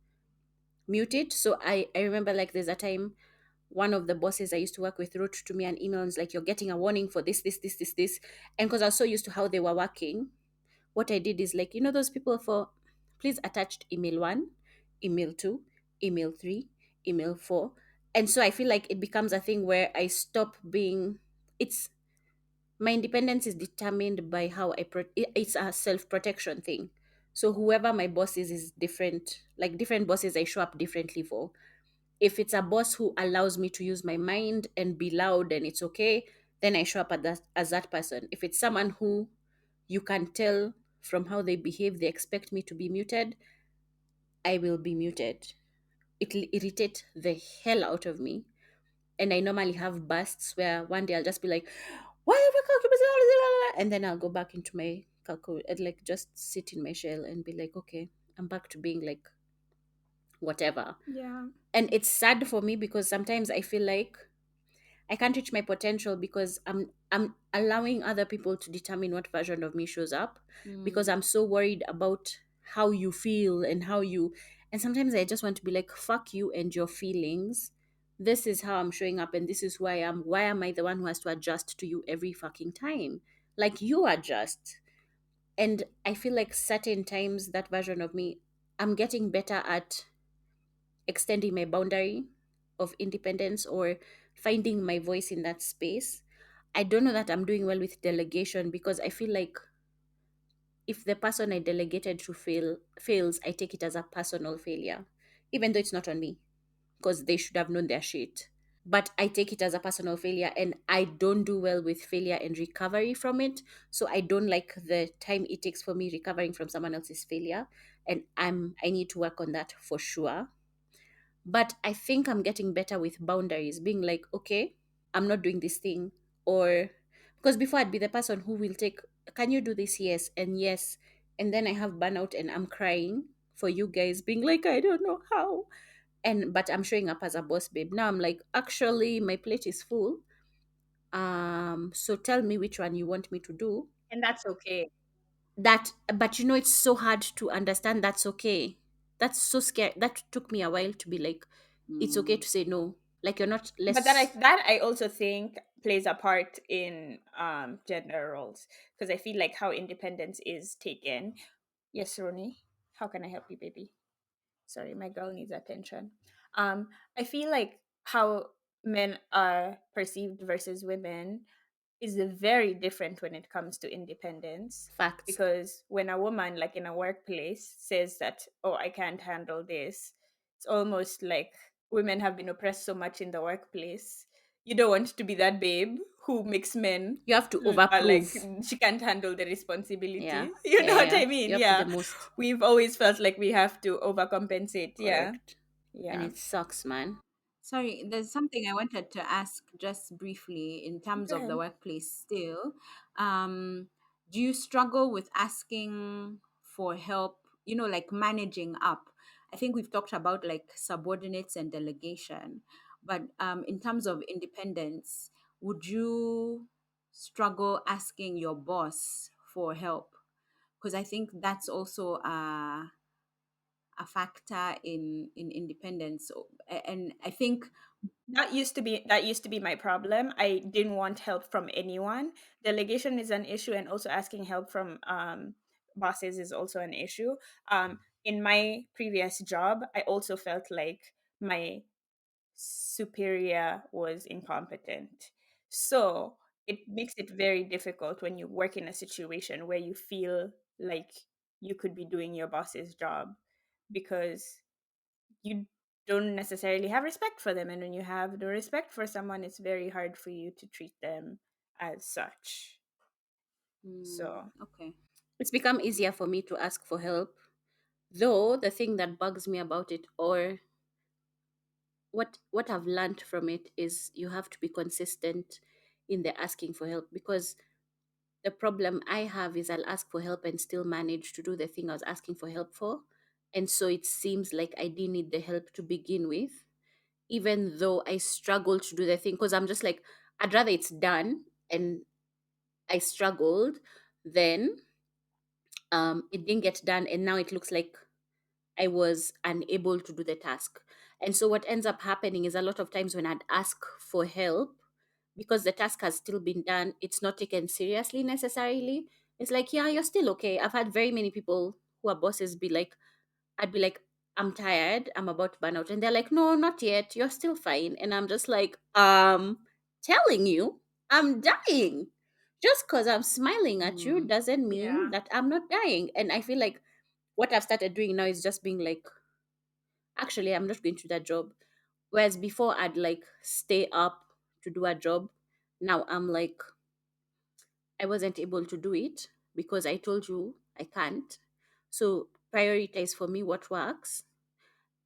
[SPEAKER 3] mute it. So I remember like there's a time one of the bosses I used to work with wrote to me an email and was like, you're getting a warning for this. And because I was so used to how they were working, what I did is like, those people for please attached email one, email two, email three, email four. And so I feel like it becomes a thing where I stop being, it's, my independence is determined by how it's a self protection thing. So whoever my boss is different. Like different bosses, I show up differently for. If it's a boss who allows me to use my mind and be loud and it's okay, then I show up as that person. If it's someone who you can tell from how they behave, they expect me to be muted, I will be muted. It'll irritate the hell out of me. And I normally have bursts where one day I'll just be like, why have you calculated? And then I'll go back into my calculate and like just sit in my shell and be like, okay, I'm back to being like whatever.
[SPEAKER 1] Yeah.
[SPEAKER 3] And it's sad for me because sometimes I feel like I can't reach my potential because I'm allowing other people to determine what version of me shows up, because
[SPEAKER 2] Mm.
[SPEAKER 3] I'm so worried about how you feel and how you, and sometimes I just want to be like, fuck you and your feelings. This is how I'm showing up and this is who I am. Why am I the one who has to adjust to you every fucking time? Like you adjust. And I feel like certain times that version of me, I'm getting better at extending my boundary of independence or finding my voice in that space. I don't know that I'm doing well with delegation because I feel like if the person I delegated to fails, I take it as a personal failure, even though it's not on me because they should have known their shit. But I take it as a personal failure and I don't do well with failure and recovery from it. So I don't like the time it takes for me recovering from someone else's failure. And I need to work on that for sure. But I think I'm getting better with boundaries, being like, okay, I'm not doing this thing. Or because before I'd be the person who will take, can you do this? Yes, and yes. And then I have burnout and I'm crying for you guys, being like, I don't know how. And but I'm showing up as a boss babe. Now I'm like, actually, my plate is full. So tell me which one you want me to do.
[SPEAKER 1] And that's okay.
[SPEAKER 3] That, but it's so hard to understand that's okay. That's so scary. That took me a while to be like, it's okay
[SPEAKER 2] Mm.
[SPEAKER 3] to say no. Like you're not
[SPEAKER 1] But that I
[SPEAKER 3] less.
[SPEAKER 1] that I also think plays a part in gender roles, because I feel like how independence is taken. Yes, Roni. How can I help you, baby? Sorry, my girl needs attention. I feel like how men are perceived versus women is very different when it comes to independence,
[SPEAKER 3] Facts.
[SPEAKER 1] because when a woman, like in a workplace, says that, oh, I can't handle this, it's almost like women have been oppressed so much in the workplace. You don't want to be that babe who makes men
[SPEAKER 3] You have to
[SPEAKER 1] are like,
[SPEAKER 3] overprove.
[SPEAKER 1] she can't handle the
[SPEAKER 3] Yeah.
[SPEAKER 1] responsibility. You know
[SPEAKER 3] Yeah,
[SPEAKER 1] what
[SPEAKER 3] yeah.
[SPEAKER 1] I
[SPEAKER 3] You
[SPEAKER 1] mean?
[SPEAKER 3] have to the
[SPEAKER 1] Yeah,
[SPEAKER 3] most.
[SPEAKER 1] we've always felt like we have to overcompensate. Yeah.
[SPEAKER 3] Correct. And
[SPEAKER 1] Yeah.
[SPEAKER 3] it sucks, man.
[SPEAKER 2] Sorry, there's something I wanted to ask just briefly in terms
[SPEAKER 1] Go
[SPEAKER 2] of the
[SPEAKER 1] ahead.
[SPEAKER 2] workplace still. Um, do you struggle with asking for help, like managing up? I think we've talked about like subordinates and delegation, but in terms of independence, would you struggle asking your boss for help? because I think that's also a factor in independence. So, and I think
[SPEAKER 1] that used to be my problem. I didn't want help from anyone. Delegation is an issue, and also asking help from bosses is also an issue. In my previous job, I also felt like my superior was incompetent. So it makes it very difficult when you work in a situation where you feel like you could be doing your boss's job, because you don't necessarily have respect for them. And when you have the respect for someone, it's very hard for you to treat them as such. So
[SPEAKER 2] okay.
[SPEAKER 3] It's become easier for me to ask for help. Though the thing that bugs me about it, or what I've learned from it, is you have to be consistent in the asking for help, because the problem I have is I'll ask for help and still manage to do the thing I was asking for help for. And so it seems like I didn't need the help to begin with, even though I struggle to do the thing, because I'm just like, I'd rather it's done and I struggled than it didn't get done and now it looks like I was unable to do the task. And so what ends up happening is a lot of times when I'd ask for help, because the task has still been done, it's not taken seriously necessarily. It's like, yeah, you're still okay. I've had very many people who are bosses be like, I'd be like, I'm tired, I'm about to burn out. And they're like, no, not yet. You're still fine. And I'm just like, telling you, I'm dying. Just because I'm smiling at you doesn't mean
[SPEAKER 1] yeah,
[SPEAKER 3] that I'm not dying. And I feel like what I've started doing now is just being like, actually, I'm not going to do that job. Whereas before, I'd like stay up to do a job. Now I'm like, I wasn't able to do it because I told you I can't. So prioritize for me what works,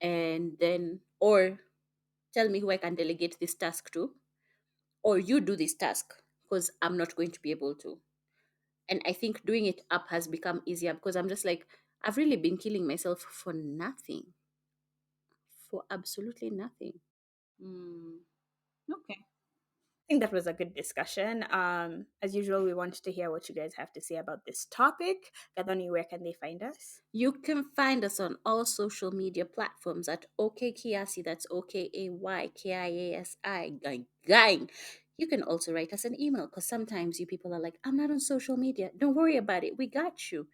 [SPEAKER 3] and then, or tell me who I can delegate this task to, or you do this task because I'm not going to be able to. And I think doing it up has become easier because I'm just like, I've really been killing myself for nothing, for absolutely nothing.
[SPEAKER 2] Mm, okay.
[SPEAKER 1] I think that was a good discussion. As usual, we want to hear what you guys have to say about this topic. Gadoni, where can they find us?
[SPEAKER 3] You can find us on all social media platforms at OKKiasi, that's OKAYKIASI, gang, gang. You can also write us an email because sometimes you people are like, I'm not on social media. Don't worry about it. We got you.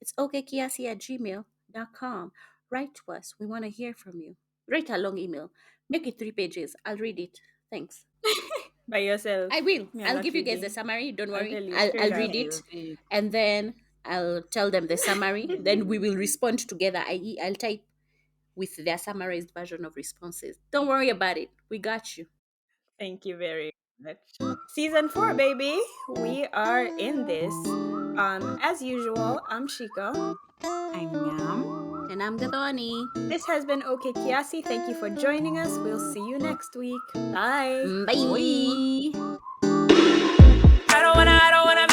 [SPEAKER 3] It's okkiasi@gmail.com. Write to us. We want to hear from you. Write a long email. Make it 3 pages. I'll read it. Thanks.
[SPEAKER 1] By yourself.
[SPEAKER 3] I will.
[SPEAKER 1] Me, I'm
[SPEAKER 3] I'll
[SPEAKER 1] not
[SPEAKER 3] give you guys the
[SPEAKER 1] reading.
[SPEAKER 3] summary. Don't
[SPEAKER 1] I'll
[SPEAKER 3] worry.
[SPEAKER 1] tell you
[SPEAKER 3] I'll
[SPEAKER 1] straight
[SPEAKER 2] Yeah,
[SPEAKER 1] up.
[SPEAKER 3] read
[SPEAKER 2] you
[SPEAKER 3] it,
[SPEAKER 2] did.
[SPEAKER 3] and then I'll tell them the summary. Then we will respond together. I.e., I'll type with their summarized version of responses. Don't worry about it. We got you.
[SPEAKER 1] Thank you very much. Season 4, baby. We are in this. As usual, I'm Shika.
[SPEAKER 2] I'm Yam.
[SPEAKER 3] And I'm Gadoni.
[SPEAKER 1] This has been OK Kiasi. Thank you for joining us. We'll see you next week. Bye.
[SPEAKER 3] Bye.
[SPEAKER 2] Bye.
[SPEAKER 1] I don't wanna